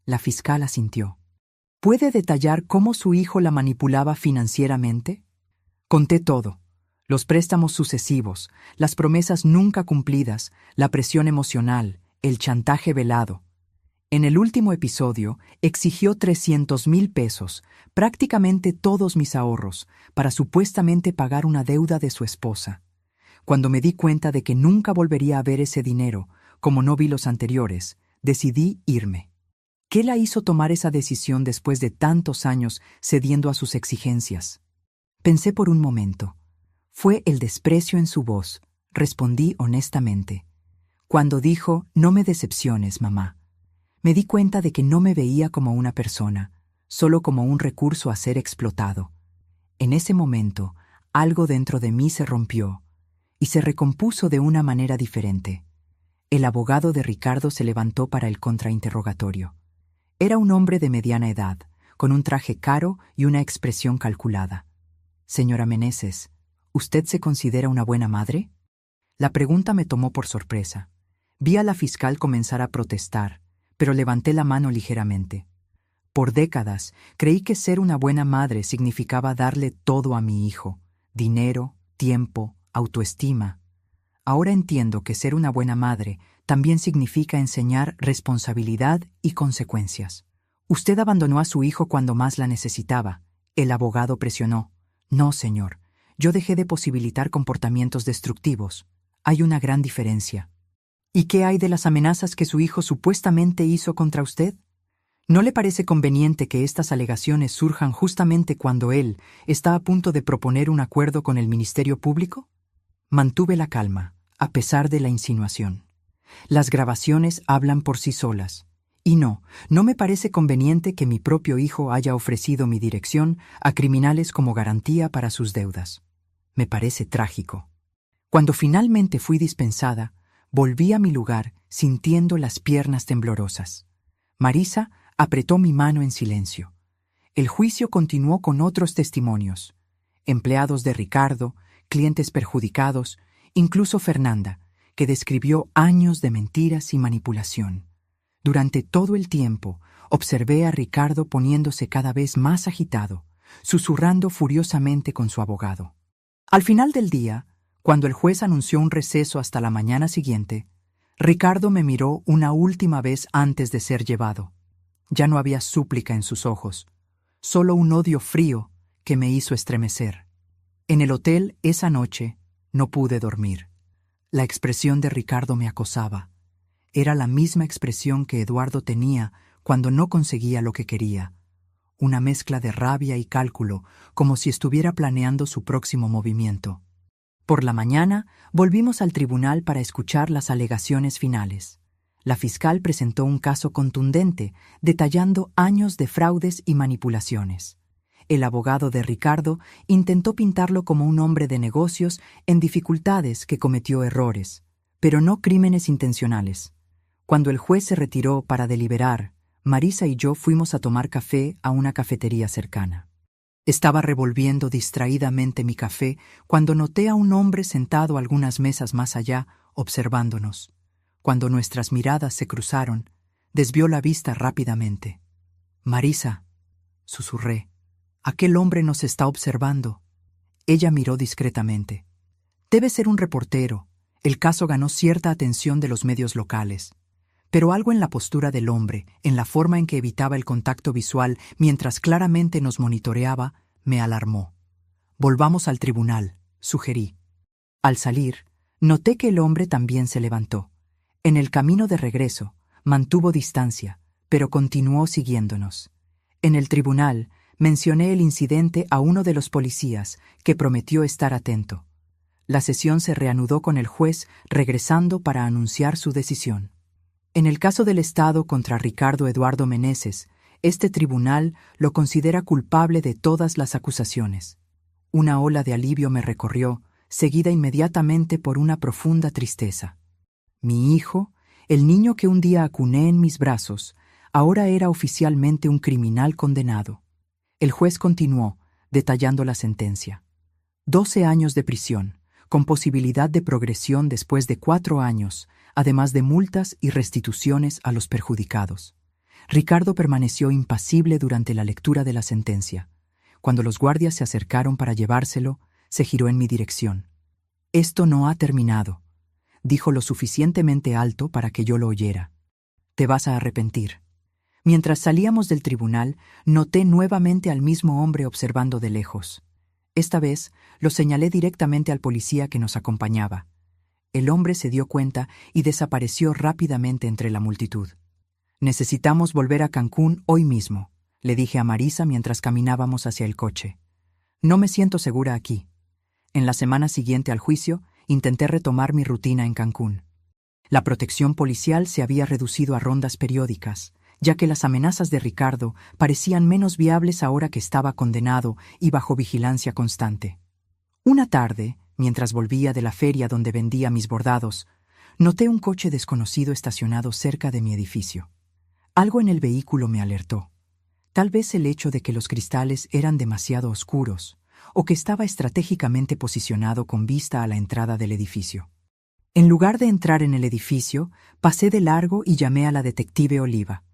La fiscal asintió. ¿Puede detallar cómo su hijo la manipulaba financieramente? Conté todo. Los préstamos sucesivos, las promesas nunca cumplidas, la presión emocional, el chantaje velado. En el último episodio, exigió 300,000 pesos, prácticamente todos mis ahorros, para supuestamente pagar una deuda de su esposa. Cuando me di cuenta de que nunca volvería a ver ese dinero, como no vi los anteriores, decidí irme. ¿Qué la hizo tomar esa decisión después de tantos años cediendo a sus exigencias? Pensé por un momento. Fue el desprecio en su voz, respondí honestamente. Cuando dijo, no me decepciones, mamá. Me di cuenta de que no me veía como una persona, solo como un recurso a ser explotado. En ese momento, algo dentro de mí se rompió y se recompuso de una manera diferente. El abogado de Ricardo se levantó para el contrainterrogatorio. Era un hombre de mediana edad, con un traje caro y una expresión calculada. Señora Meneses, ¿usted se considera una buena madre? La pregunta me tomó por sorpresa. Vi a la fiscal comenzar a protestar, pero levanté la mano ligeramente. Por décadas, creí que ser una buena madre significaba darle todo a mi hijo: dinero, tiempo, autoestima. Ahora entiendo que ser una buena madre también significa enseñar responsabilidad y consecuencias. Usted abandonó a su hijo cuando más la necesitaba. El abogado presionó. No, señor. Yo dejé de posibilitar comportamientos destructivos. Hay una gran diferencia. ¿Y qué hay de las amenazas que su hijo supuestamente hizo contra usted? ¿No le parece conveniente que estas alegaciones surjan justamente cuando él está a punto de proponer un acuerdo con el Ministerio Público? Mantuve la calma, a pesar de la insinuación. Las grabaciones hablan por sí solas. Y no me parece conveniente que mi propio hijo haya ofrecido mi dirección a criminales como garantía para sus deudas. Me parece trágico. Cuando finalmente fui dispensada, volví a mi lugar sintiendo las piernas temblorosas. Marisa apretó mi mano en silencio. El juicio continuó con otros testimonios. Empleados de Ricardo, clientes perjudicados, incluso Fernanda, que describió años de mentiras y manipulación. Durante todo el tiempo, observé a Ricardo poniéndose cada vez más agitado, susurrando furiosamente con su abogado. Al final del día, cuando el juez anunció un receso hasta la mañana siguiente, Ricardo me miró una última vez antes de ser llevado. Ya no había súplica en sus ojos, solo un odio frío que me hizo estremecer. En el hotel esa noche no pude dormir. La expresión de Ricardo me acosaba. Era la misma expresión que Eduardo tenía cuando no conseguía lo que quería. Una mezcla de rabia y cálculo, como si estuviera planeando su próximo movimiento. Por la mañana, volvimos al tribunal para escuchar las alegaciones finales. La fiscal presentó un caso contundente, detallando años de fraudes y manipulaciones. El abogado de Ricardo intentó pintarlo como un hombre de negocios en dificultades que cometió errores, pero no crímenes intencionales. Cuando el juez se retiró para deliberar, Marisa y yo fuimos a tomar café a una cafetería cercana. Estaba revolviendo distraídamente mi café cuando noté a un hombre sentado algunas mesas más allá, observándonos. Cuando nuestras miradas se cruzaron, desvió la vista rápidamente. «Marisa», susurré, «aquel hombre nos está observando». Ella miró discretamente. «Debe ser un reportero. El caso ganó cierta atención de los medios locales». Pero algo en la postura del hombre, en la forma en que evitaba el contacto visual mientras claramente nos monitoreaba, me alarmó. «Volvamos al tribunal», sugerí. Al salir, noté que el hombre también se levantó. En el camino de regreso, mantuvo distancia, pero continuó siguiéndonos. En el tribunal, mencioné el incidente a uno de los policías, que prometió estar atento. La sesión se reanudó con el juez regresando para anunciar su decisión. En el caso del Estado contra Ricardo Eduardo Meneses, este tribunal lo considera culpable de todas las acusaciones. Una ola de alivio me recorrió, seguida inmediatamente por una profunda tristeza. Mi hijo, el niño que un día acuné en mis brazos, ahora era oficialmente un criminal condenado. El juez continuó, detallando la sentencia. 12 años de prisión, con posibilidad de progresión después de 4 años, además de multas y restituciones a los perjudicados. Ricardo permaneció impasible durante la lectura de la sentencia. Cuando los guardias se acercaron para llevárselo, se giró en mi dirección. «Esto no ha terminado», dijo lo suficientemente alto para que yo lo oyera. «Te vas a arrepentir». Mientras salíamos del tribunal, noté nuevamente al mismo hombre observando de lejos. Esta vez lo señalé directamente al policía que nos acompañaba. El hombre se dio cuenta y desapareció rápidamente entre la multitud. «Necesitamos volver a Cancún hoy mismo», le dije a Marisa mientras caminábamos hacia el coche. «No me siento segura aquí». En la semana siguiente al juicio, intenté retomar mi rutina en Cancún. La protección policial se había reducido a rondas periódicas, ya que las amenazas de Ricardo parecían menos viables ahora que estaba condenado y bajo vigilancia constante. Una tarde, mientras volvía de la feria donde vendía mis bordados, noté un coche desconocido estacionado cerca de mi edificio. Algo en el vehículo me alertó. Tal vez el hecho de que los cristales eran demasiado oscuros, o que estaba estratégicamente posicionado con vista a la entrada del edificio. En lugar de entrar en el edificio, pasé de largo y llamé a la detective Oliva.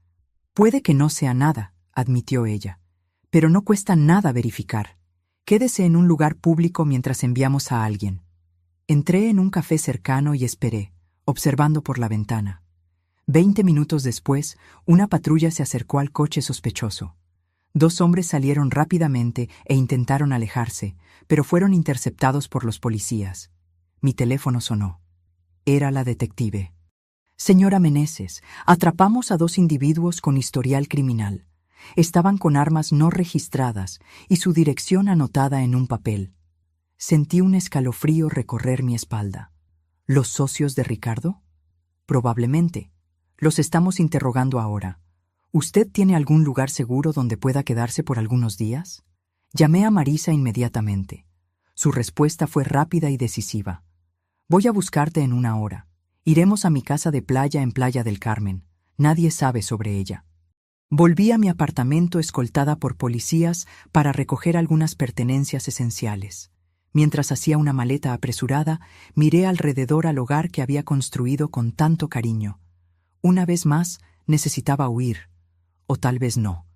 «Puede que no sea nada», admitió ella, «pero no cuesta nada verificar. Quédese en un lugar público mientras enviamos a alguien». Entré en un café cercano y esperé, observando por la ventana. 20 minutos después, una patrulla se acercó al coche sospechoso. 2 hombres salieron rápidamente e intentaron alejarse, pero fueron interceptados por los policías. Mi teléfono sonó. Era la detective. «Señora Meneses, atrapamos a 2 individuos con historial criminal. Estaban con armas no registradas y su dirección anotada en un papel». Sentí un escalofrío recorrer mi espalda. ¿Los socios de Ricardo? Probablemente. Los estamos interrogando ahora. ¿Usted tiene algún lugar seguro donde pueda quedarse por algunos días? Llamé a Marisa inmediatamente. Su respuesta fue rápida y decisiva. «Voy a buscarte en 1 hora. Iremos a mi casa de playa en Playa del Carmen. Nadie sabe sobre ella». Volví a mi apartamento escoltada por policías para recoger algunas pertenencias esenciales. Mientras hacía una maleta apresurada, miré alrededor al hogar que había construido con tanto cariño. Una vez más, necesitaba huir. O tal vez no.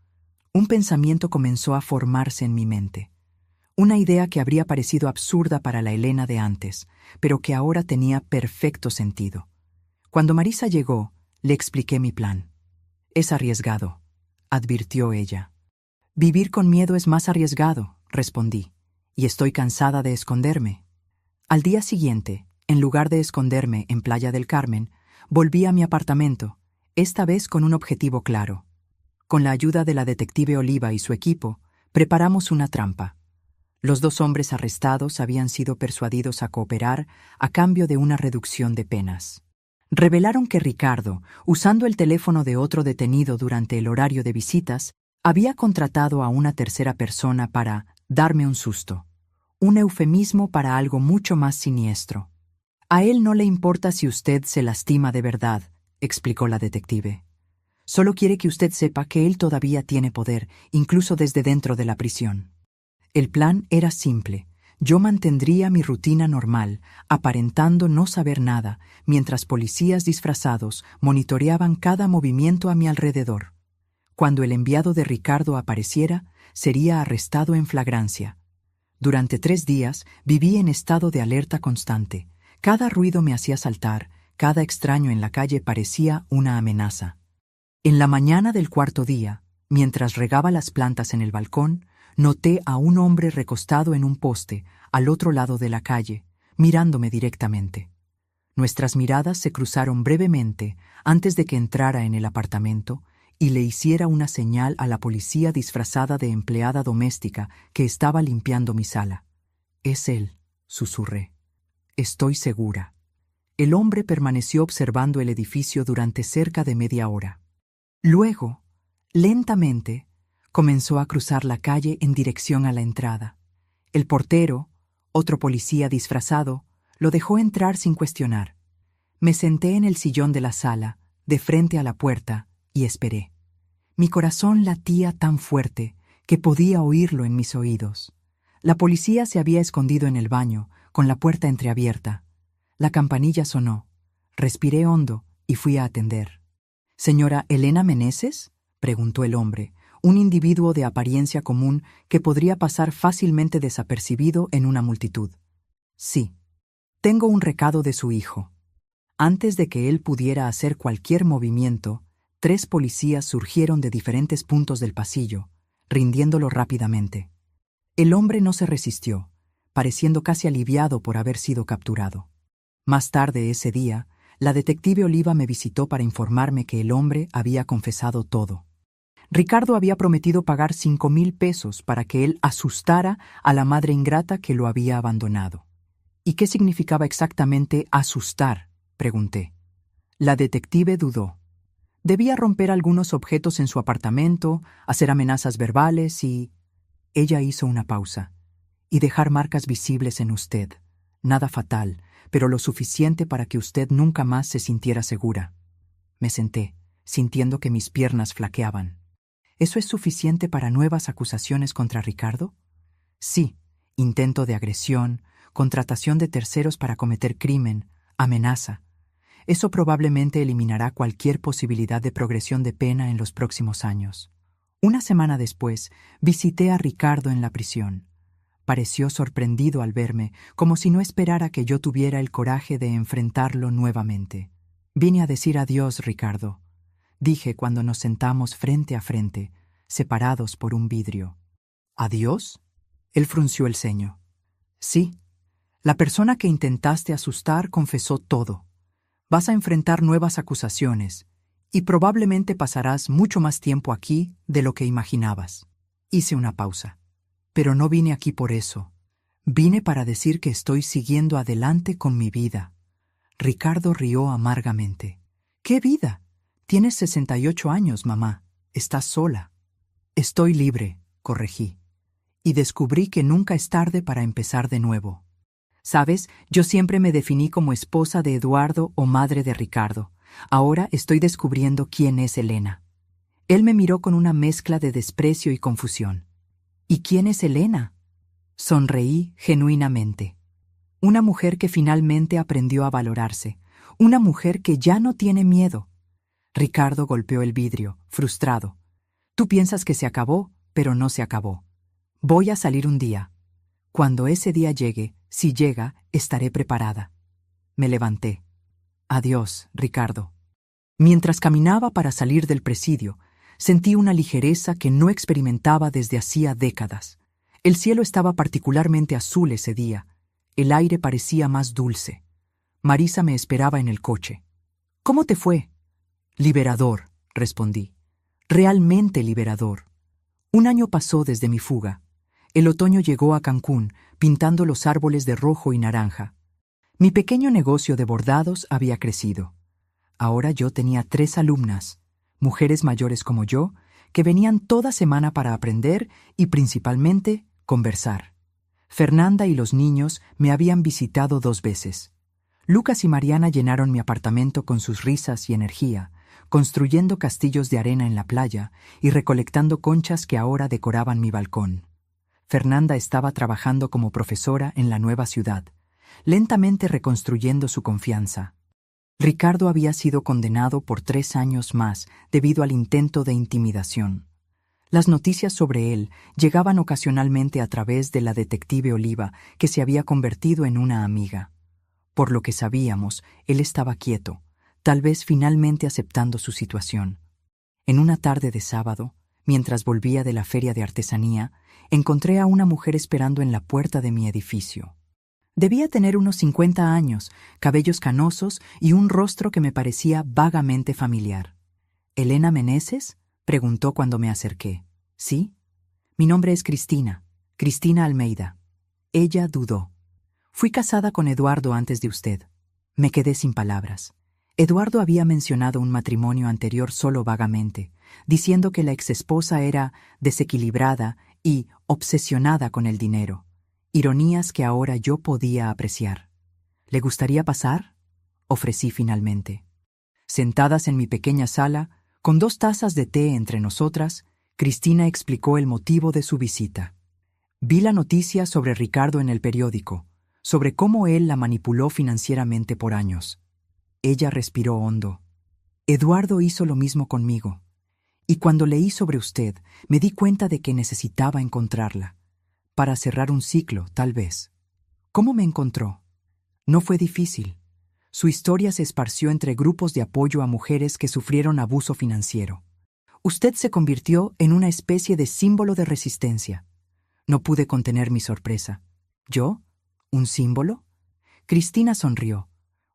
Un pensamiento comenzó a formarse en mi mente. Una idea que habría parecido absurda para la Elena de antes, pero que ahora tenía perfecto sentido. Cuando Marisa llegó, le expliqué mi plan. «Es arriesgado», advirtió ella. «Vivir con miedo es más arriesgado», respondí, «y estoy cansada de esconderme». Al día siguiente, en lugar de esconderme en Playa del Carmen, volví a mi apartamento, esta vez con un objetivo claro. Con la ayuda de la detective Oliva y su equipo, preparamos una trampa. Los 2 hombres arrestados habían sido persuadidos a cooperar a cambio de una reducción de penas. Revelaron que Ricardo, usando el teléfono de otro detenido durante el horario de visitas, había contratado a una tercera persona para darme un susto, un eufemismo para algo mucho más siniestro. «A él no le importa si usted se lastima de verdad», explicó la detective. «Solo quiere que usted sepa que él todavía tiene poder, incluso desde dentro de la prisión». El plan era simple. Yo mantendría mi rutina normal, aparentando no saber nada, mientras policías disfrazados monitoreaban cada movimiento a mi alrededor. Cuando el enviado de Ricardo apareciera, sería arrestado en flagrancia. Durante 3 días viví en estado de alerta constante. Cada ruido me hacía saltar, cada extraño en la calle parecía una amenaza. En la mañana del 4.º día, mientras regaba las plantas en el balcón, noté a un hombre recostado en un poste, al otro lado de la calle, mirándome directamente. Nuestras miradas se cruzaron brevemente antes de que entrara en el apartamento y le hiciera una señal a la policía disfrazada de empleada doméstica que estaba limpiando mi sala. «Es él», susurré. «Estoy segura». El hombre permaneció observando el edificio durante cerca de media hora. Luego, lentamente, comenzó a cruzar la calle en dirección a la entrada. El portero, otro policía disfrazado, lo dejó entrar sin cuestionar. Me senté en el sillón de la sala, de frente a la puerta, y esperé. Mi corazón latía tan fuerte que podía oírlo en mis oídos. La policía se había escondido en el baño, con la puerta entreabierta. La campanilla sonó. Respiré hondo y fui a atender. «¿Señora Elena Meneses?», preguntó el hombre, un individuo de apariencia común que podría pasar fácilmente desapercibido en una multitud. «Sí. Tengo un recado de su hijo». Antes de que él pudiera hacer cualquier movimiento, 3 policías surgieron de diferentes puntos del pasillo, rindiéndolo rápidamente. El hombre no se resistió, pareciendo casi aliviado por haber sido capturado. Más tarde ese día, la detective Oliva me visitó para informarme que el hombre había confesado todo. Ricardo había prometido pagar 5,000 pesos para que él asustara a la madre ingrata que lo había abandonado. «¿Y qué significaba exactamente asustar?», pregunté. La detective dudó. Debía romper algunos objetos en su apartamento, hacer amenazas verbales y... Ella hizo una pausa. «Y dejar marcas visibles en usted. Nada fatal, pero lo suficiente para que usted nunca más se sintiera segura». Me senté, sintiendo que mis piernas flaqueaban. «¿Eso es suficiente para nuevas acusaciones contra Ricardo?». «Sí, intento de agresión, contratación de terceros para cometer crimen, amenaza. Eso probablemente eliminará cualquier posibilidad de progresión de pena en los próximos años». Una semana después, visité a Ricardo en la prisión. Pareció sorprendido al verme, como si no esperara que yo tuviera el coraje de enfrentarlo nuevamente. «Vine a decir adiós, Ricardo», dije cuando nos sentamos frente a frente, separados por un vidrio. «¿Adiós?». Él frunció el ceño. «Sí. La persona que intentaste asustar confesó todo. Vas a enfrentar nuevas acusaciones, y probablemente pasarás mucho más tiempo aquí de lo que imaginabas». Hice una pausa. «Pero no vine aquí por eso. Vine para decir que estoy siguiendo adelante con mi vida». Ricardo rió amargamente. «¿Qué vida? Tienes 68 años, mamá. Estás sola». «Estoy libre», corregí. «Y descubrí que nunca es tarde para empezar de nuevo. Sabes, yo siempre me definí como esposa de Eduardo o madre de Ricardo. Ahora estoy descubriendo quién es Elena». Él me miró con una mezcla de desprecio y confusión. «¿Y quién es Elena?». Sonreí genuinamente. «Una mujer que finalmente aprendió a valorarse. Una mujer que ya no tiene miedo». Ricardo golpeó el vidrio, frustrado. Tú piensas que se acabó, pero no se acabó. Voy a salir un día. Cuando ese día llegue, si llega, estaré preparada. Me levanté. Adiós, Ricardo. Mientras caminaba para salir del presidio, sentí una ligereza que no experimentaba desde hacía décadas. El cielo estaba particularmente azul ese día. El aire parecía más dulce. Marisa me esperaba en el coche. ¿Cómo te fue? Liberador, respondí. Realmente liberador. Un año pasó desde mi fuga. El otoño llegó a Cancún, pintando los árboles de rojo y naranja. Mi pequeño negocio de bordados había crecido. Ahora yo tenía 3 alumnas, mujeres mayores como yo, que venían toda semana para aprender y principalmente conversar. Fernanda y los niños me habían visitado 2 veces. Lucas y Mariana llenaron mi apartamento con sus risas y energía, construyendo castillos de arena en la playa y recolectando conchas que ahora decoraban mi balcón. Fernanda estaba trabajando como profesora en la nueva ciudad, lentamente reconstruyendo su confianza. Ricardo había sido condenado por 3 años más debido al intento de intimidación. Las noticias sobre él llegaban ocasionalmente a través de la detective Oliva, que se había convertido en una amiga. Por lo que sabíamos, él estaba quieto, tal vez finalmente aceptando su situación. En una tarde de sábado, mientras volvía de la feria de artesanía, encontré a una mujer esperando en la puerta de mi edificio. Debía tener unos 50 años, cabellos canosos y un rostro que me parecía vagamente familiar. ¿Elena Meneses?, preguntó cuando me acerqué. ¿Sí? Mi nombre es Cristina, Cristina Almeida. Ella dudó. Fui casada con Eduardo antes de usted. Me quedé sin palabras. Eduardo había mencionado un matrimonio anterior solo vagamente, diciendo que la exesposa era desequilibrada y obsesionada con el dinero. Ironías que ahora yo podía apreciar. ¿Le gustaría pasar?, ofrecí finalmente. Sentadas en mi pequeña sala, con 2 tazas de té entre nosotras, Cristina explicó el motivo de su visita. Vi la noticia sobre Ricardo en el periódico, sobre cómo él la manipuló financieramente por años. Ella respiró hondo. Eduardo hizo lo mismo conmigo. Y cuando leí sobre usted, me di cuenta de que necesitaba encontrarla. Para cerrar un ciclo, tal vez. ¿Cómo me encontró? No fue difícil. Su historia se esparció entre grupos de apoyo a mujeres que sufrieron abuso financiero. Usted se convirtió en una especie de símbolo de resistencia. No pude contener mi sorpresa. ¿Yo? ¿Un símbolo? Cristina sonrió.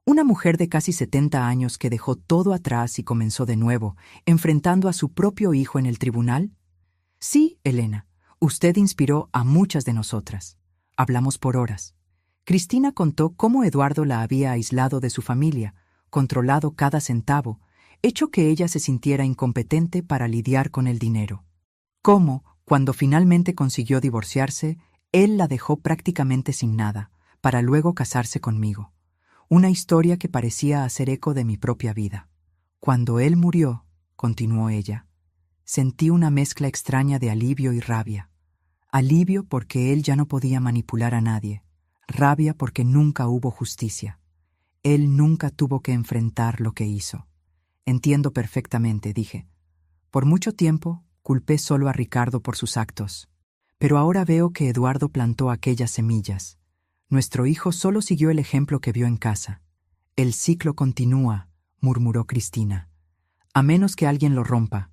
Una mujer de casi 70 años que dejó todo atrás y comenzó de nuevo, enfrentando a su propio hijo en el tribunal. Sí, Elena. Usted inspiró a muchas de nosotras. Hablamos por horas. Cristina contó cómo Eduardo la había aislado de su familia, controlado cada centavo, hecho que ella se sintiera incompetente para lidiar con el dinero. Cómo, cuando finalmente consiguió divorciarse, él la dejó prácticamente sin nada, para luego casarse conmigo. Una historia que parecía hacer eco de mi propia vida. Cuando él murió, continuó ella, sentí una mezcla extraña de alivio y rabia. Alivio porque él ya no podía manipular a nadie. Rabia porque nunca hubo justicia. Él nunca tuvo que enfrentar lo que hizo. Entiendo perfectamente, dije. Por mucho tiempo, culpé solo a Ricardo por sus actos. Pero ahora veo que Eduardo plantó aquellas semillas. Nuestro hijo solo siguió el ejemplo que vio en casa. El ciclo continúa, murmuró Cristina. A menos que alguien lo rompa.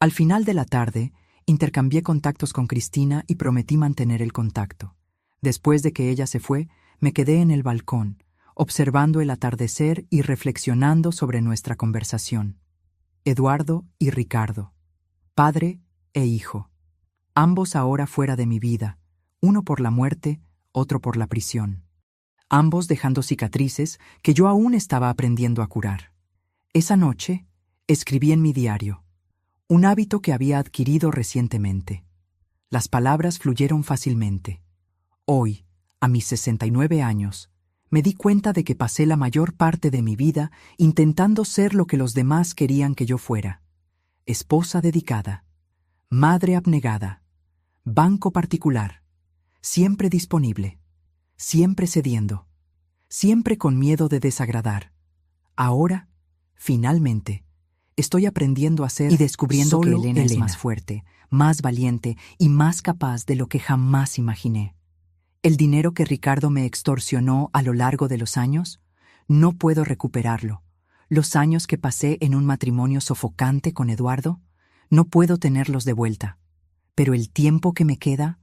Al final de la tarde, intercambié contactos con Cristina y prometí mantener el contacto. Después de que ella se fue, me quedé en el balcón, observando el atardecer y reflexionando sobre nuestra conversación. Eduardo y Ricardo, padre e hijo, ambos ahora fuera de mi vida, uno por la muerte, otro por la prisión. Ambos dejando cicatrices que yo aún estaba aprendiendo a curar. Esa noche, escribí en mi diario, un hábito que había adquirido recientemente. Las palabras fluyeron fácilmente. Hoy, a mis 69 años, me di cuenta de que pasé la mayor parte de mi vida intentando ser lo que los demás querían que yo fuera. Esposa dedicada, madre abnegada, banco particular, siempre disponible, siempre cediendo, siempre con miedo de desagradar. Ahora, finalmente, Estoy aprendiendo a ser y descubriendo que Elena es más fuerte, más valiente y más capaz de lo que jamás imaginé. El dinero que Ricardo me extorsionó a lo largo de los años, no puedo recuperarlo. Los años que pasé en un matrimonio sofocante con Eduardo, no puedo tenerlos de vuelta. Pero el tiempo que me queda,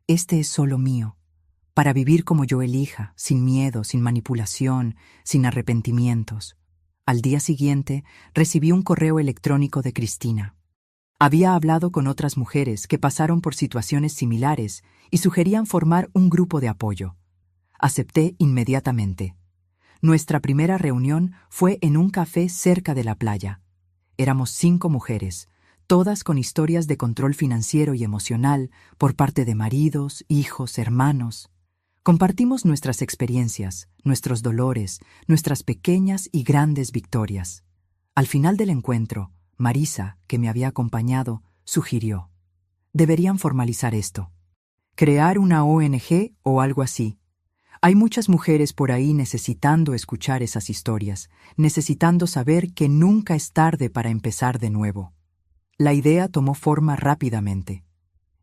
este es solo mío, para vivir como yo elija, sin miedo, sin manipulación, sin arrepentimientos. Al día siguiente, recibí un correo electrónico de Cristina. Había hablado con otras mujeres que pasaron por situaciones similares y sugerían formar un grupo de apoyo. Acepté inmediatamente. Nuestra primera reunión fue en un café cerca de la playa. Éramos 5 mujeres, todas con historias de control financiero y emocional por parte de maridos, hijos, hermanos. Compartimos nuestras experiencias, nuestros dolores, nuestras pequeñas y grandes victorias. Al final del encuentro, Marisa, que me había acompañado, sugirió: deberían formalizar esto. Crear una ONG o algo así. Hay muchas mujeres por ahí necesitando escuchar esas historias, necesitando saber que nunca es tarde para empezar de nuevo. La idea tomó forma rápidamente.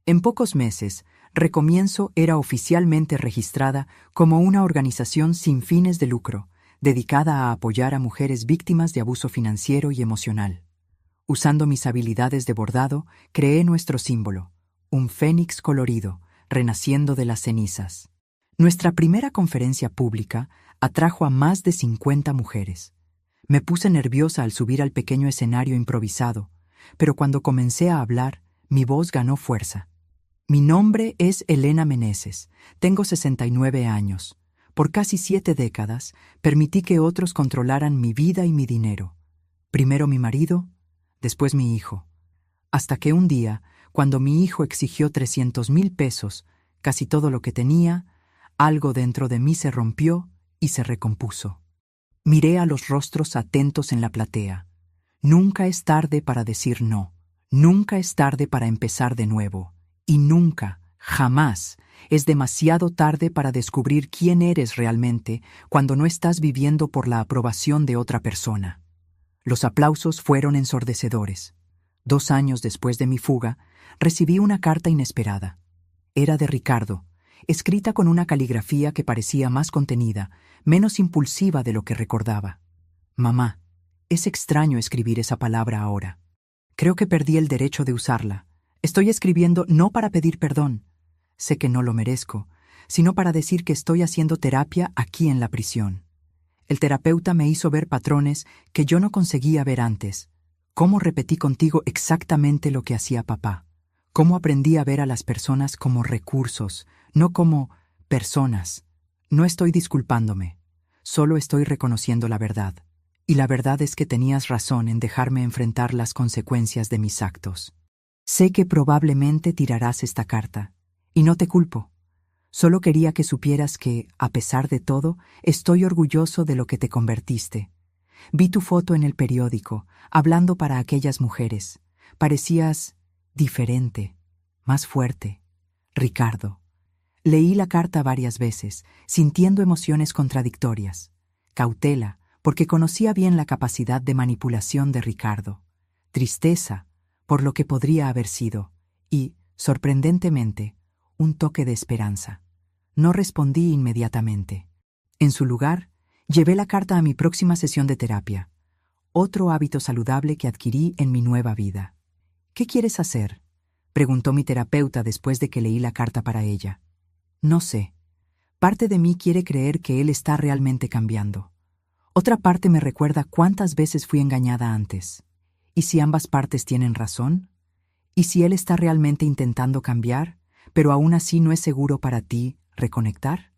En pocos meses, Recomienzo era oficialmente registrada como una organización sin fines de lucro, dedicada a apoyar a mujeres víctimas de abuso financiero y emocional. Usando mis habilidades de bordado, creé nuestro símbolo, un fénix colorido, renaciendo de las cenizas. Nuestra primera conferencia pública atrajo a más de 50 mujeres. Me puse nerviosa al subir al pequeño escenario improvisado, pero cuando comencé a hablar, mi voz ganó fuerza. Mi nombre es Elena Meneses, tengo 69 años. Por casi 7 décadas, permití que otros controlaran mi vida y mi dinero. Primero mi marido, después mi hijo. Hasta que un día, cuando mi hijo exigió 300,000 pesos, casi todo lo que tenía, algo dentro de mí se rompió y se recompuso. Miré a los rostros atentos en la platea. Nunca es tarde para decir no. Nunca es tarde para empezar de nuevo. Y nunca, jamás, es demasiado tarde para descubrir quién eres realmente cuando no estás viviendo por la aprobación de otra persona. Los aplausos fueron ensordecedores. 2 años después de mi fuga, recibí una carta inesperada. Era de Ricardo, escrita con una caligrafía que parecía más contenida, menos impulsiva de lo que recordaba. Mamá, es extraño escribir esa palabra ahora. Creo que perdí el derecho de usarla. Estoy escribiendo no para pedir perdón. Sé que no lo merezco, sino para decir que estoy haciendo terapia aquí en la prisión. El terapeuta me hizo ver patrones que yo no conseguía ver antes. Cómo repetí contigo exactamente lo que hacía papá. Cómo aprendí a ver a las personas como recursos, no como personas. No estoy disculpándome, solo estoy reconociendo la verdad. Y la verdad es que tenías razón en dejarme enfrentar las consecuencias de mis actos. Sé que probablemente tirarás esta carta, y no te culpo. Solo quería que supieras que, a pesar de todo, estoy orgulloso de lo que te convertiste. Vi tu foto en el periódico, hablando para aquellas mujeres. Parecías diferente, más fuerte. Ricardo. Leí la carta varias veces, sintiendo emociones contradictorias. Cautela, porque conocía bien la capacidad de manipulación de Ricardo. Tristeza, por lo que podría haber sido, y, sorprendentemente, un toque de esperanza. No respondí inmediatamente. En su lugar, llevé la carta a mi próxima sesión de terapia, otro hábito saludable que adquirí en mi nueva vida. ¿Qué quieres hacer?, preguntó mi terapeuta después de que leí la carta para ella. No sé. Parte de mí quiere creer que él está realmente cambiando. Otra parte me recuerda cuántas veces fui engañada antes. ¿Y si ambas partes tienen razón? ¿Y si él está realmente intentando cambiar, pero aún así no es seguro para ti reconectar?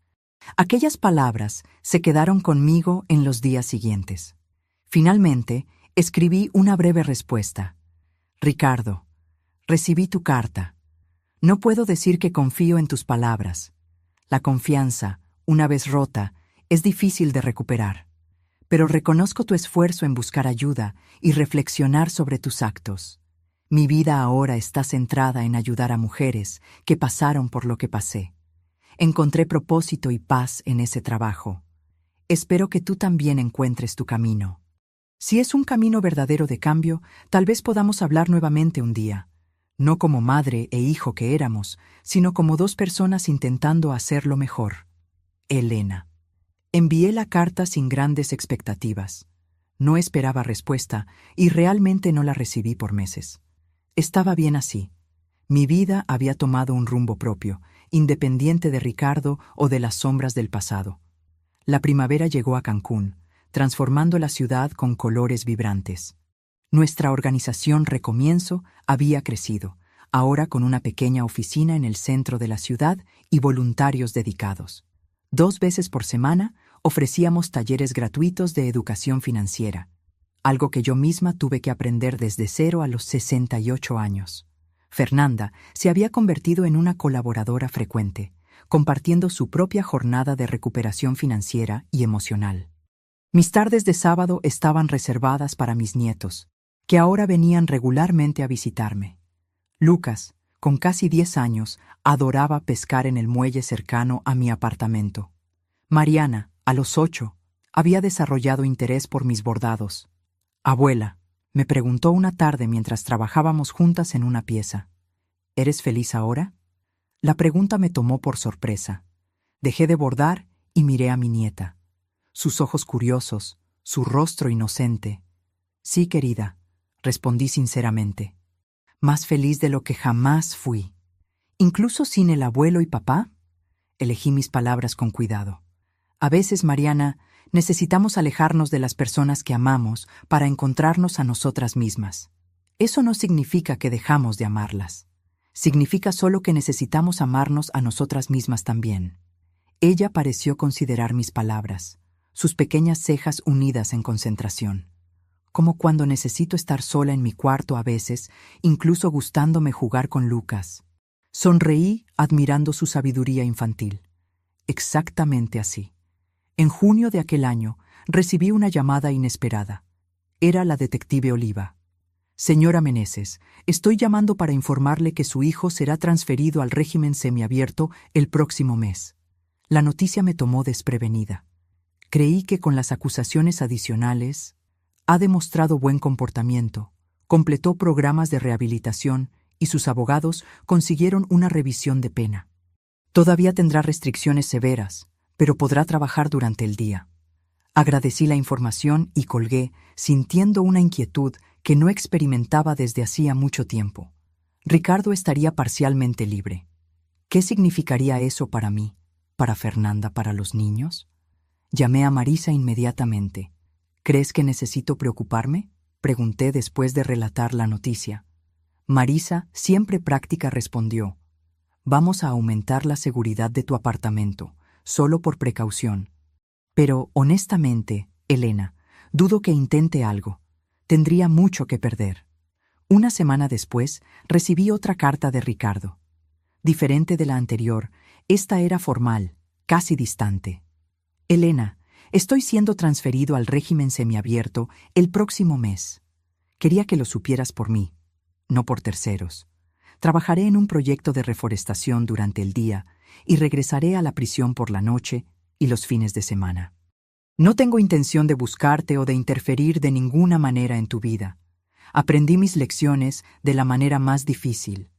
Aquellas palabras se quedaron conmigo en los días siguientes. Finalmente, escribí una breve respuesta. Ricardo, recibí tu carta. No puedo decir que confío en tus palabras. La confianza, una vez rota, es difícil de recuperar. Pero reconozco tu esfuerzo en buscar ayuda y reflexionar sobre tus actos. Mi vida ahora está centrada en ayudar a mujeres que pasaron por lo que pasé. Encontré propósito y paz en ese trabajo. Espero que tú también encuentres tu camino. Si es un camino verdadero de cambio, tal vez podamos hablar nuevamente un día. No como madre e hijo que éramos, sino como dos personas intentando hacerlo mejor. Elena. Envié la carta sin grandes expectativas. No esperaba respuesta y realmente no la recibí por meses. Estaba bien así. Mi vida había tomado un rumbo propio, independiente de Ricardo o de las sombras del pasado. La primavera llegó a Cancún, transformando la ciudad con colores vibrantes. Nuestra organización Recomienzo había crecido, ahora con una pequeña oficina en el centro de la ciudad y voluntarios dedicados. 2 veces por semana ofrecíamos talleres gratuitos de educación financiera, algo que yo misma tuve que aprender desde cero a los 68 años. Fernanda se había convertido en una colaboradora frecuente, compartiendo su propia jornada de recuperación financiera y emocional. Mis tardes de sábado estaban reservadas para mis nietos, que ahora venían regularmente a visitarme. Lucas, con casi 10 años, adoraba pescar en el muelle cercano a mi apartamento. Mariana, a los 8, había desarrollado interés por mis bordados. Abuela, me preguntó una tarde mientras trabajábamos juntas en una pieza. ¿Eres feliz ahora? La pregunta me tomó por sorpresa. Dejé de bordar y miré a mi nieta. Sus ojos curiosos, su rostro inocente. Sí, querida, respondí sinceramente. Más feliz de lo que jamás fui. ¿Incluso sin el abuelo y papá? Elegí mis palabras con cuidado. A veces, Mariana, necesitamos alejarnos de las personas que amamos para encontrarnos a nosotras mismas. Eso no significa que dejamos de amarlas. Significa solo que necesitamos amarnos a nosotras mismas también. Ella pareció considerar mis palabras, sus pequeñas cejas unidas en concentración. Como cuando necesito estar sola en mi cuarto a veces, incluso gustándome jugar con Lucas. Sonreí admirando su sabiduría infantil. Exactamente así. En junio de aquel año, recibí una llamada inesperada. Era la detective Oliva. Señora Meneses, estoy llamando para informarle que su hijo será transferido al régimen semiabierto el próximo mes. La noticia me tomó desprevenida. Creí que con las acusaciones adicionales, ha demostrado buen comportamiento, completó programas de rehabilitación y sus abogados consiguieron una revisión de pena. Todavía tendrá restricciones severas, pero podrá trabajar durante el día. Agradecí la información y colgué, sintiendo una inquietud que no experimentaba desde hacía mucho tiempo. Ricardo estaría parcialmente libre. ¿Qué significaría eso para mí, para Fernanda, para los niños? Llamé a Marisa inmediatamente. ¿Crees que necesito preocuparme?, pregunté después de relatar la noticia. Marisa, siempre práctica, respondió: Vamos a aumentar la seguridad de tu apartamento, solo por precaución. Pero, honestamente, Elena, dudo que intente algo. Tendría mucho que perder. Una semana después, recibí otra carta de Ricardo. Diferente de la anterior, esta era formal, casi distante. Elena, estoy siendo transferido al régimen semiabierto el próximo mes. Quería que lo supieras por mí, no por terceros. Trabajaré en un proyecto de reforestación durante el día y regresaré a la prisión por la noche y los fines de semana. No tengo intención de buscarte o de interferir de ninguna manera en tu vida. Aprendí mis lecciones de la manera más difícil.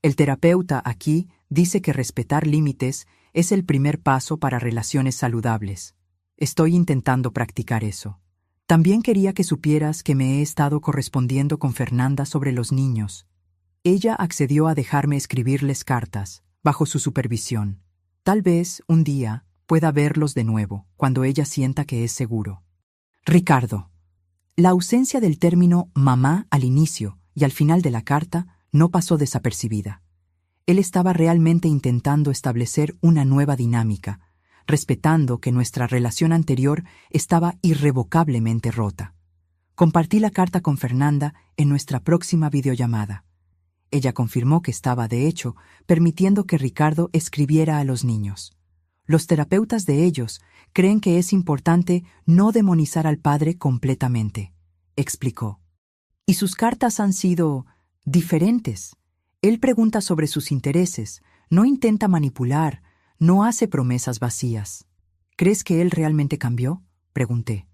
El terapeuta aquí dice que respetar límites es el primer paso para relaciones saludables. Estoy intentando practicar eso. También quería que supieras que me he estado correspondiendo con Fernanda sobre los niños. Ella accedió a dejarme escribirles cartas, bajo su supervisión. Tal vez, un día, pueda verlos de nuevo, cuando ella sienta que es seguro. Ricardo. La ausencia del término mamá al inicio y al final de la carta no pasó desapercibida. Él estaba realmente intentando establecer una nueva dinámica, respetando que nuestra relación anterior estaba irrevocablemente rota. Compartí la carta con Fernanda en nuestra próxima videollamada. Ella confirmó que estaba, de hecho, permitiendo que Ricardo escribiera a los niños. Los terapeutas de ellos creen que es importante no demonizar al padre completamente, explicó. Y sus cartas han sido diferentes. Él pregunta sobre sus intereses, no intenta manipular, no hace promesas vacías. ¿Crees que él realmente cambió?, pregunté.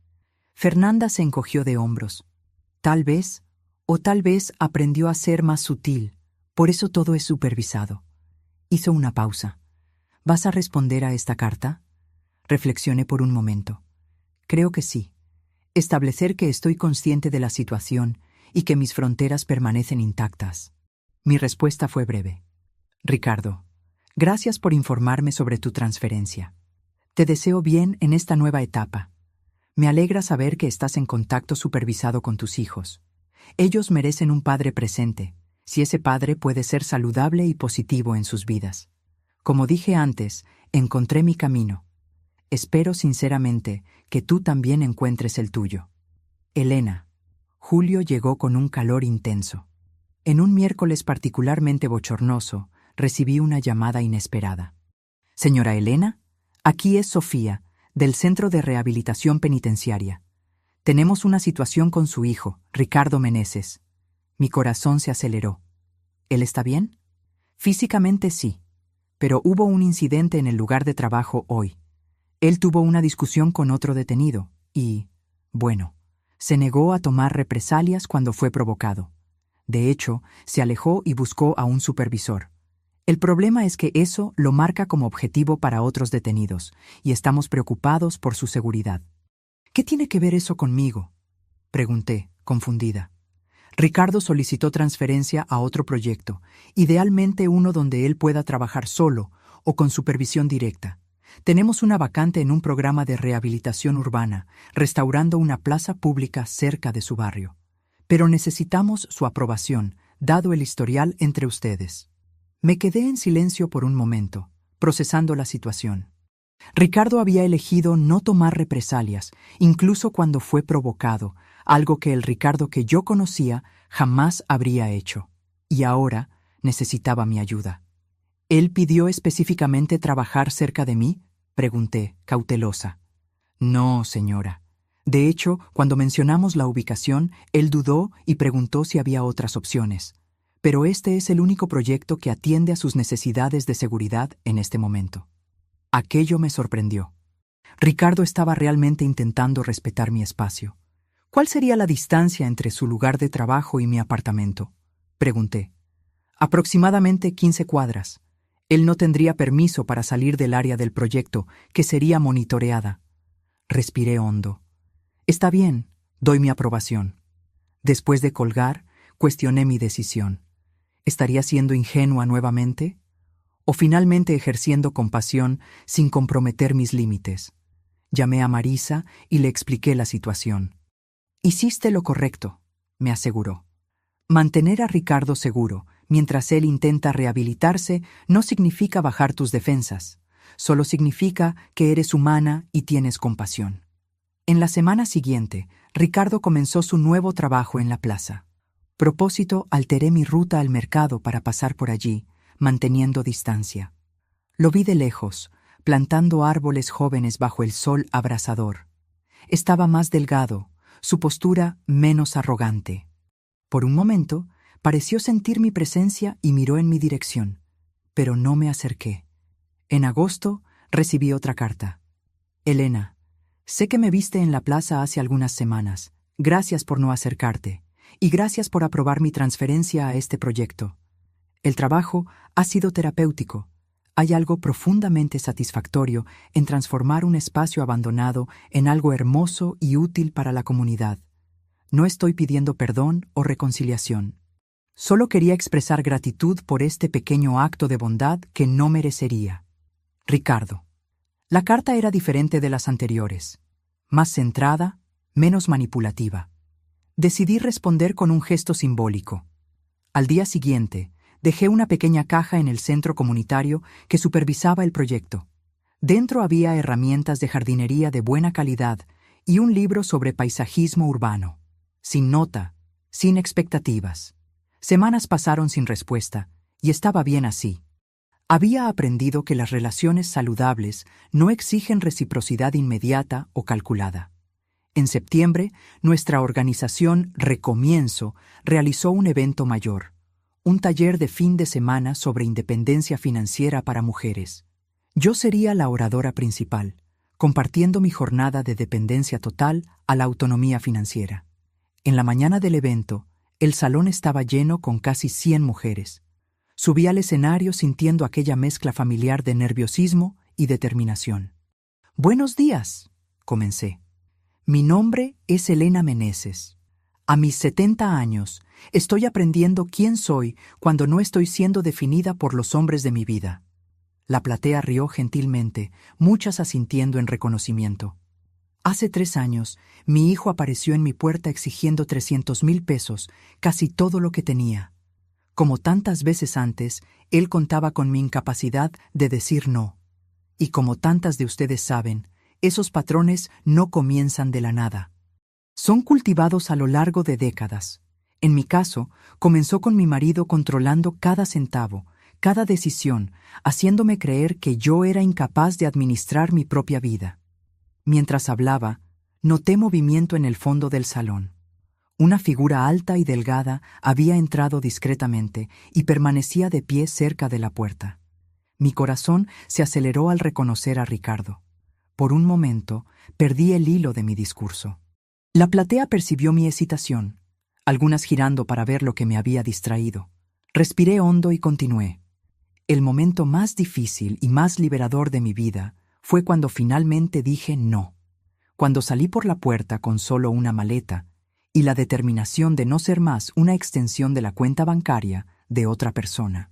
Fernanda se encogió de hombros. Tal vez aprendió a ser más sutil, por eso todo es supervisado. Hizo una pausa. ¿Vas a responder a esta carta? Reflexioné por un momento. Creo que sí. Establecer que estoy consciente de la situación y que mis fronteras permanecen intactas. Mi respuesta fue breve. Ricardo, gracias por informarme sobre tu transferencia. Te deseo bien en esta nueva etapa. Me alegra saber que estás en contacto supervisado con tus hijos. Ellos merecen un padre presente, si ese padre puede ser saludable y positivo en sus vidas. Como dije antes, encontré mi camino. Espero sinceramente que tú también encuentres el tuyo. Elena. Julio llegó con un calor intenso. En un miércoles particularmente bochornoso, recibí una llamada inesperada. Señora Elena, aquí es Sofía, del Centro de Rehabilitación Penitenciaria. Tenemos una situación con su hijo, Ricardo Meneses. Mi corazón se aceleró. ¿Él está bien? Físicamente sí, pero hubo un incidente en el lugar de trabajo hoy. Él tuvo una discusión con otro detenido y, bueno, se negó a tomar represalias cuando fue provocado. De hecho, se alejó y buscó a un supervisor. El problema es que eso lo marca como objetivo para otros detenidos, y estamos preocupados por su seguridad. ¿Qué tiene que ver eso conmigo?, pregunté, confundida. Ricardo solicitó transferencia a otro proyecto, idealmente uno donde él pueda trabajar solo o con supervisión directa. Tenemos una vacante en un programa de rehabilitación urbana, restaurando una plaza pública cerca de su barrio. Pero necesitamos su aprobación, dado el historial entre ustedes. Me quedé en silencio por un momento, procesando la situación. Ricardo había elegido no tomar represalias, incluso cuando fue provocado, algo que el Ricardo que yo conocía jamás habría hecho. Y ahora necesitaba mi ayuda. ¿Él pidió específicamente trabajar cerca de mí?, pregunté, cautelosa. No, señora. De hecho, cuando mencionamos la ubicación, él dudó y preguntó si había otras opciones. Pero este es el único proyecto que atiende a sus necesidades de seguridad en este momento. Aquello me sorprendió. Ricardo estaba realmente intentando respetar mi espacio. ¿Cuál sería la distancia entre su lugar de trabajo y mi apartamento?, pregunté. Aproximadamente 15 cuadras. Él no tendría permiso para salir del área del proyecto, que sería monitoreada. Respiré hondo. Está bien, doy mi aprobación. Después de colgar, cuestioné mi decisión. ¿Estaría siendo ingenua nuevamente? ¿O finalmente ejerciendo compasión sin comprometer mis límites? Llamé a Marisa y le expliqué la situación. Hiciste lo correcto, me aseguró. Mantener a Ricardo seguro mientras él intenta rehabilitarse no significa bajar tus defensas, solo significa que eres humana y tienes compasión. En la semana siguiente, Ricardo comenzó su nuevo trabajo en la plaza. Propósito, alteré mi ruta al mercado para pasar por allí, manteniendo distancia. Lo vi de lejos, plantando árboles jóvenes bajo el sol abrasador. Estaba más delgado, su postura menos arrogante. Por un momento, pareció sentir mi presencia y miró en mi dirección, pero no me acerqué. En agosto, recibí otra carta. Elena, sé que me viste en la plaza hace algunas semanas. Gracias por no acercarte, y gracias por aprobar mi transferencia a este proyecto. El trabajo ha sido terapéutico. Hay algo profundamente satisfactorio en transformar un espacio abandonado en algo hermoso y útil para la comunidad. No estoy pidiendo perdón o reconciliación. Solo quería expresar gratitud por este pequeño acto de bondad que no merecería. Ricardo. La carta era diferente de las anteriores. Más centrada, menos manipulativa. Decidí responder con un gesto simbólico. Al día siguiente, dejé una pequeña caja en el centro comunitario que supervisaba el proyecto. Dentro había herramientas de jardinería de buena calidad y un libro sobre paisajismo urbano. Sin nota, sin expectativas. Semanas pasaron sin respuesta, y estaba bien así. Había aprendido que las relaciones saludables no exigen reciprocidad inmediata o calculada. En septiembre, nuestra organización Recomienzo realizó un evento mayor, un taller de fin de semana sobre independencia financiera para mujeres. Yo sería la oradora principal, compartiendo mi jornada de dependencia total a la autonomía financiera. En la mañana del evento, el salón estaba lleno con casi 100 mujeres. Subí al escenario sintiendo aquella mezcla familiar de nerviosismo y determinación. «Buenos días», comencé. «Mi nombre es Elena Meneses. A mis 70 años, estoy aprendiendo quién soy cuando no estoy siendo definida por los hombres de mi vida». La platea rió gentilmente, muchas asintiendo en reconocimiento. Hace 3 años, mi hijo apareció en mi puerta exigiendo 300,000 pesos, casi todo lo que tenía. Como tantas veces antes, él contaba con mi incapacidad de decir no. Y como tantas de ustedes saben, esos patrones no comienzan de la nada. Son cultivados a lo largo de décadas. En mi caso, comenzó con mi marido controlando cada centavo, cada decisión, haciéndome creer que yo era incapaz de administrar mi propia vida. Mientras hablaba, noté movimiento en el fondo del salón. Una figura alta y delgada había entrado discretamente y permanecía de pie cerca de la puerta. Mi corazón se aceleró al reconocer a Ricardo. Por un momento, perdí el hilo de mi discurso. La platea percibió mi hesitación, algunas girando para ver lo que me había distraído. Respiré hondo y continué. El momento más difícil y más liberador de mi vida fue cuando finalmente dije no. Cuando salí por la puerta con solo una maleta y la determinación de no ser más una extensión de la cuenta bancaria de otra persona.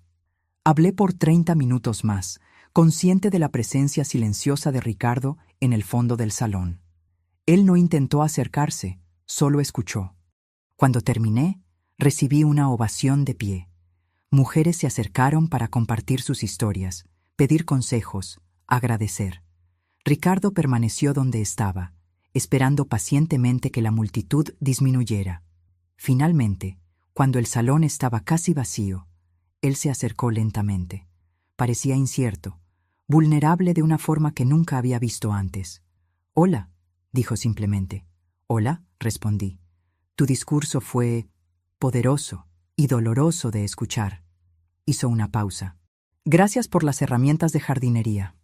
Hablé por 30 minutos más, consciente de la presencia silenciosa de Ricardo en el fondo del salón. Él no intentó acercarse, solo escuchó. Cuando terminé, recibí una ovación de pie. Mujeres se acercaron para compartir sus historias, pedir consejos, agradecer. Ricardo permaneció donde estaba, esperando pacientemente que la multitud disminuyera. Finalmente, cuando el salón estaba casi vacío, él se acercó lentamente. Parecía incierto, vulnerable de una forma que nunca había visto antes. «Hola», dijo simplemente. «Hola», respondí. «Tu discurso fue poderoso y doloroso de escuchar». Hizo una pausa. «Gracias por las herramientas de jardinería».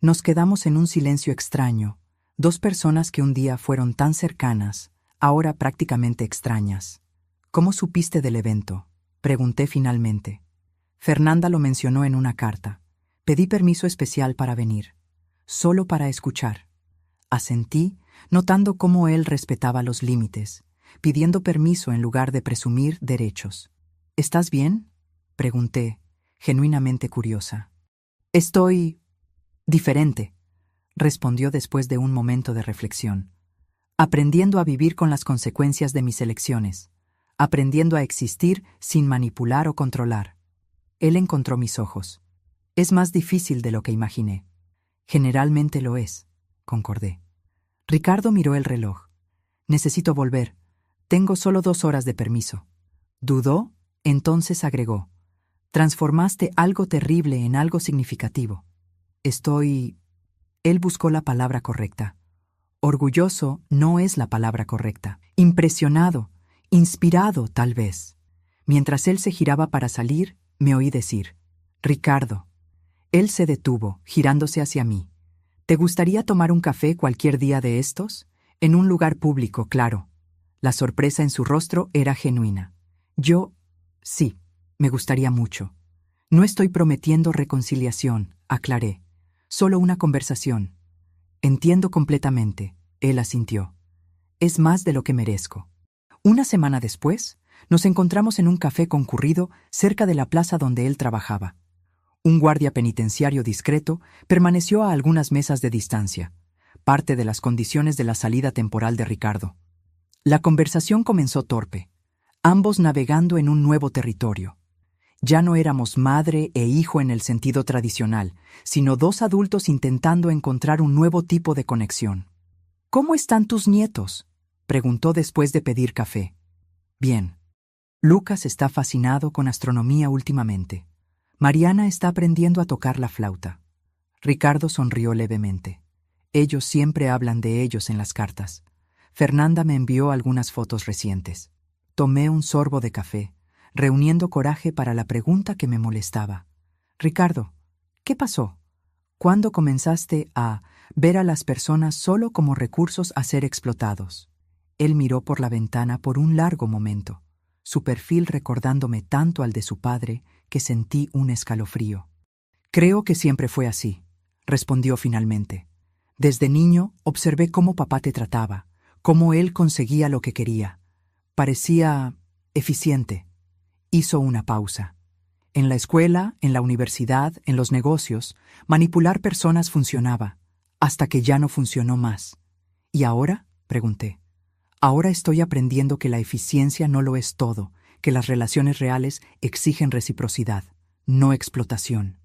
Nos quedamos en un silencio extraño, dos personas que un día fueron tan cercanas, ahora prácticamente extrañas. «¿Cómo supiste del evento?», pregunté finalmente. «Fernanda lo mencionó en una carta. Pedí permiso especial para venir, solo para escuchar». Asentí, notando cómo él respetaba los límites, pidiendo permiso en lugar de presumir derechos. «¿Estás bien?», pregunté, genuinamente curiosa. «Estoy diferente», respondió después de un momento de reflexión. «Aprendiendo a vivir con las consecuencias de mis elecciones, aprendiendo a existir sin manipular o controlar». Él encontró mis ojos. «Es más difícil de lo que imaginé». «Generalmente lo es», concordé. Ricardo miró el reloj. «Necesito volver. Tengo solo 2 horas de permiso». Dudó, entonces agregó. «Transformaste algo terrible en algo significativo. Estoy...». Él buscó la palabra correcta. Orgulloso no es la palabra correcta. Impresionado, inspirado tal vez. Mientras él se giraba para salir, me oí decir, «Ricardo». Él se detuvo, girándose hacia mí. «¿Te gustaría tomar un café cualquier día de estos? En un lugar público, claro». La sorpresa en su rostro era genuina. Yo, sí, me gustaría mucho. «No estoy prometiendo reconciliación», aclaré. «Solo una conversación». «Entiendo completamente», él asintió. «Es más de lo que merezco». Una semana después, nos encontramos en un café concurrido cerca de la plaza donde él trabajaba. Un guardia penitenciario discreto permaneció a algunas mesas de distancia, parte de las condiciones de la salida temporal de Ricardo. La conversación comenzó torpe, ambos navegando en un nuevo territorio. Ya no éramos madre e hijo en el sentido tradicional, sino 2 adultos intentando encontrar un nuevo tipo de conexión. «¿Cómo están tus nietos?», preguntó después de pedir café. «Bien. Lucas está fascinado con astronomía últimamente. Mariana está aprendiendo a tocar la flauta». Ricardo sonrió levemente. «Ellos siempre hablan de ellos en las cartas. Fernanda me envió algunas fotos recientes». Tomé un sorbo de café, reuniendo coraje para la pregunta que me molestaba. «Ricardo, ¿qué pasó? ¿Cuándo comenzaste a ver a las personas solo como recursos a ser explotados. Él miró por la ventana por un largo momento, su perfil recordándome tanto al de su padre que sentí un escalofrío. Creo que siempre fue así, respondió finalmente. Desde niño observé cómo papá te trataba, cómo él conseguía lo que quería. Parecía eficiente. Hizo una pausa. En la escuela, en la universidad, en los negocios, manipular personas funcionaba, hasta que ya no funcionó más. ¿Y ahora?, pregunté. Ahora estoy aprendiendo que la eficiencia no lo es todo, que las relaciones reales exigen reciprocidad, no explotación.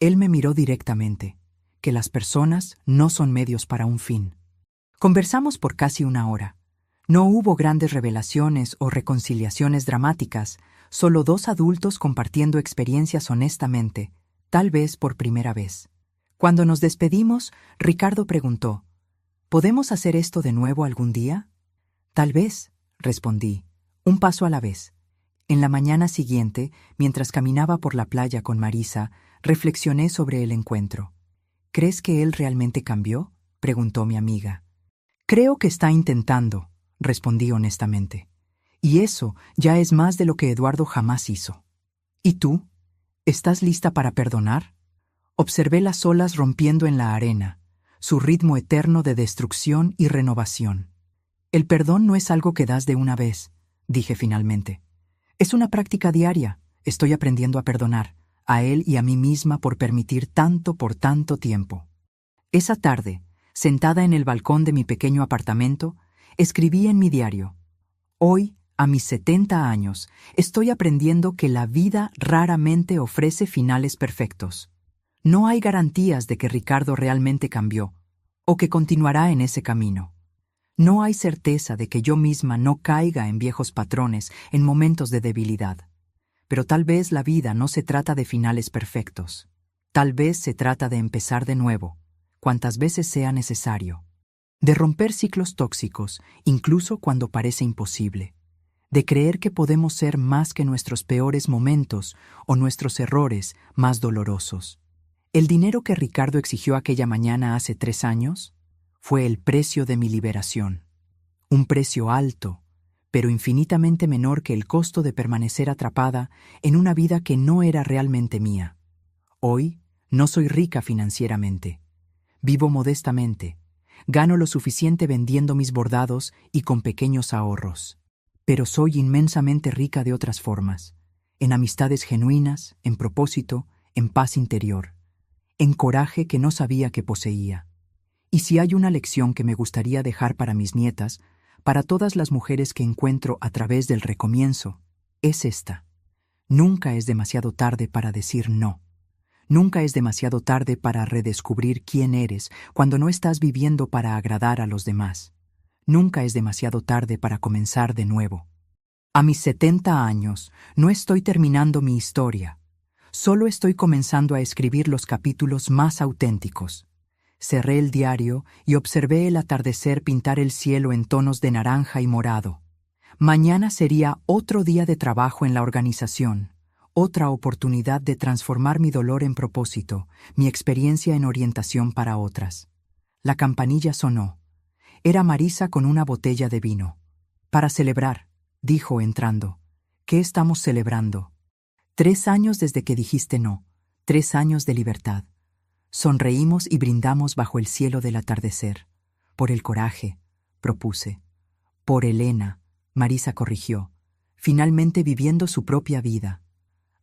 Él me miró directamente, que las personas no son medios para un fin. Conversamos por casi una hora. No hubo grandes revelaciones o reconciliaciones dramáticas, solo dos adultos compartiendo experiencias honestamente, tal vez por primera vez. Cuando nos despedimos, Ricardo preguntó, ¿podemos hacer esto de nuevo algún día? Tal vez, respondí, un paso a la vez. En la mañana siguiente, mientras caminaba por la playa con Marisa, reflexioné sobre el encuentro. ¿Crees que él realmente cambió?, preguntó mi amiga. Creo que está intentando, respondí honestamente. Y eso ya es más de lo que Eduardo jamás hizo. ¿Y tú? ¿Estás lista para perdonar? Observé las olas rompiendo en la arena, su ritmo eterno de destrucción y renovación. El perdón no es algo que das de una vez, dije finalmente. Es una práctica diaria. Estoy aprendiendo a perdonar, a él y a mí misma por permitir tanto por tanto tiempo. Esa tarde, sentada en el balcón de mi pequeño apartamento, escribí en mi diario: hoy, a mis 70 años, estoy aprendiendo que la vida raramente ofrece finales perfectos. No hay garantías de que Ricardo realmente cambió, o que continuará en ese camino. No hay certeza de que yo misma no caiga en viejos patrones en momentos de debilidad. Pero tal vez la vida no se trata de finales perfectos. Tal vez se trata de empezar de nuevo, cuantas veces sea necesario. De romper ciclos tóxicos, incluso cuando parece imposible. De creer que podemos ser más que nuestros peores momentos o nuestros errores más dolorosos. El dinero que Ricardo exigió aquella mañana hace 3 años fue el precio de mi liberación. Un precio alto, pero infinitamente menor que el costo de permanecer atrapada en una vida que no era realmente mía. Hoy no soy rica financieramente. Vivo modestamente. Gano lo suficiente vendiendo mis bordados y con pequeños ahorros. Pero soy inmensamente rica de otras formas. En amistades genuinas, en propósito, en paz interior. En coraje que no sabía que poseía. Y si hay una lección que me gustaría dejar para mis nietas, para todas las mujeres que encuentro a través del recomienzo, es esta. Nunca es demasiado tarde para decir no. Nunca es demasiado tarde para redescubrir quién eres cuando no estás viviendo para agradar a los demás. Nunca es demasiado tarde para comenzar de nuevo. A mis 70 años, no estoy terminando mi historia. Solo estoy comenzando a escribir los capítulos más auténticos. Cerré el diario y observé el atardecer pintar el cielo en tonos de naranja y morado. Mañana sería otro día de trabajo en la organización, otra oportunidad de transformar mi dolor en propósito, mi experiencia en orientación para otras. La campanilla sonó. Era Marisa con una botella de vino. Para celebrar, dijo entrando. ¿Qué estamos celebrando? 3 años desde que dijiste no, 3 años de libertad. Sonreímos y brindamos bajo el cielo del atardecer. Por el coraje, propuse. Por Elena, Marisa corrigió, finalmente viviendo su propia vida.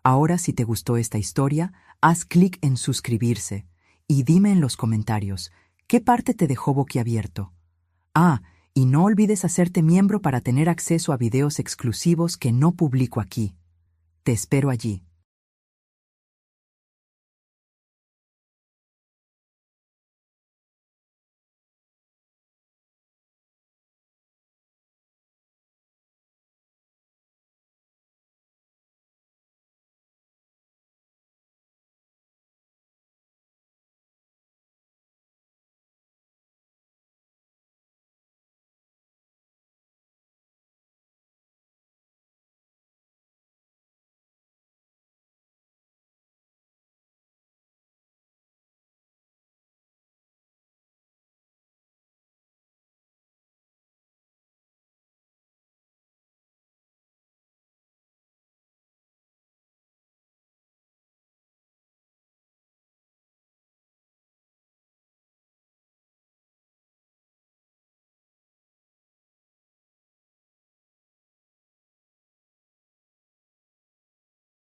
Ahora, si te gustó esta historia, haz clic en suscribirse y dime en los comentarios qué parte te dejó boquiabierto. Y no olvides hacerte miembro para tener acceso a videos exclusivos que no publico aquí. Te espero allí.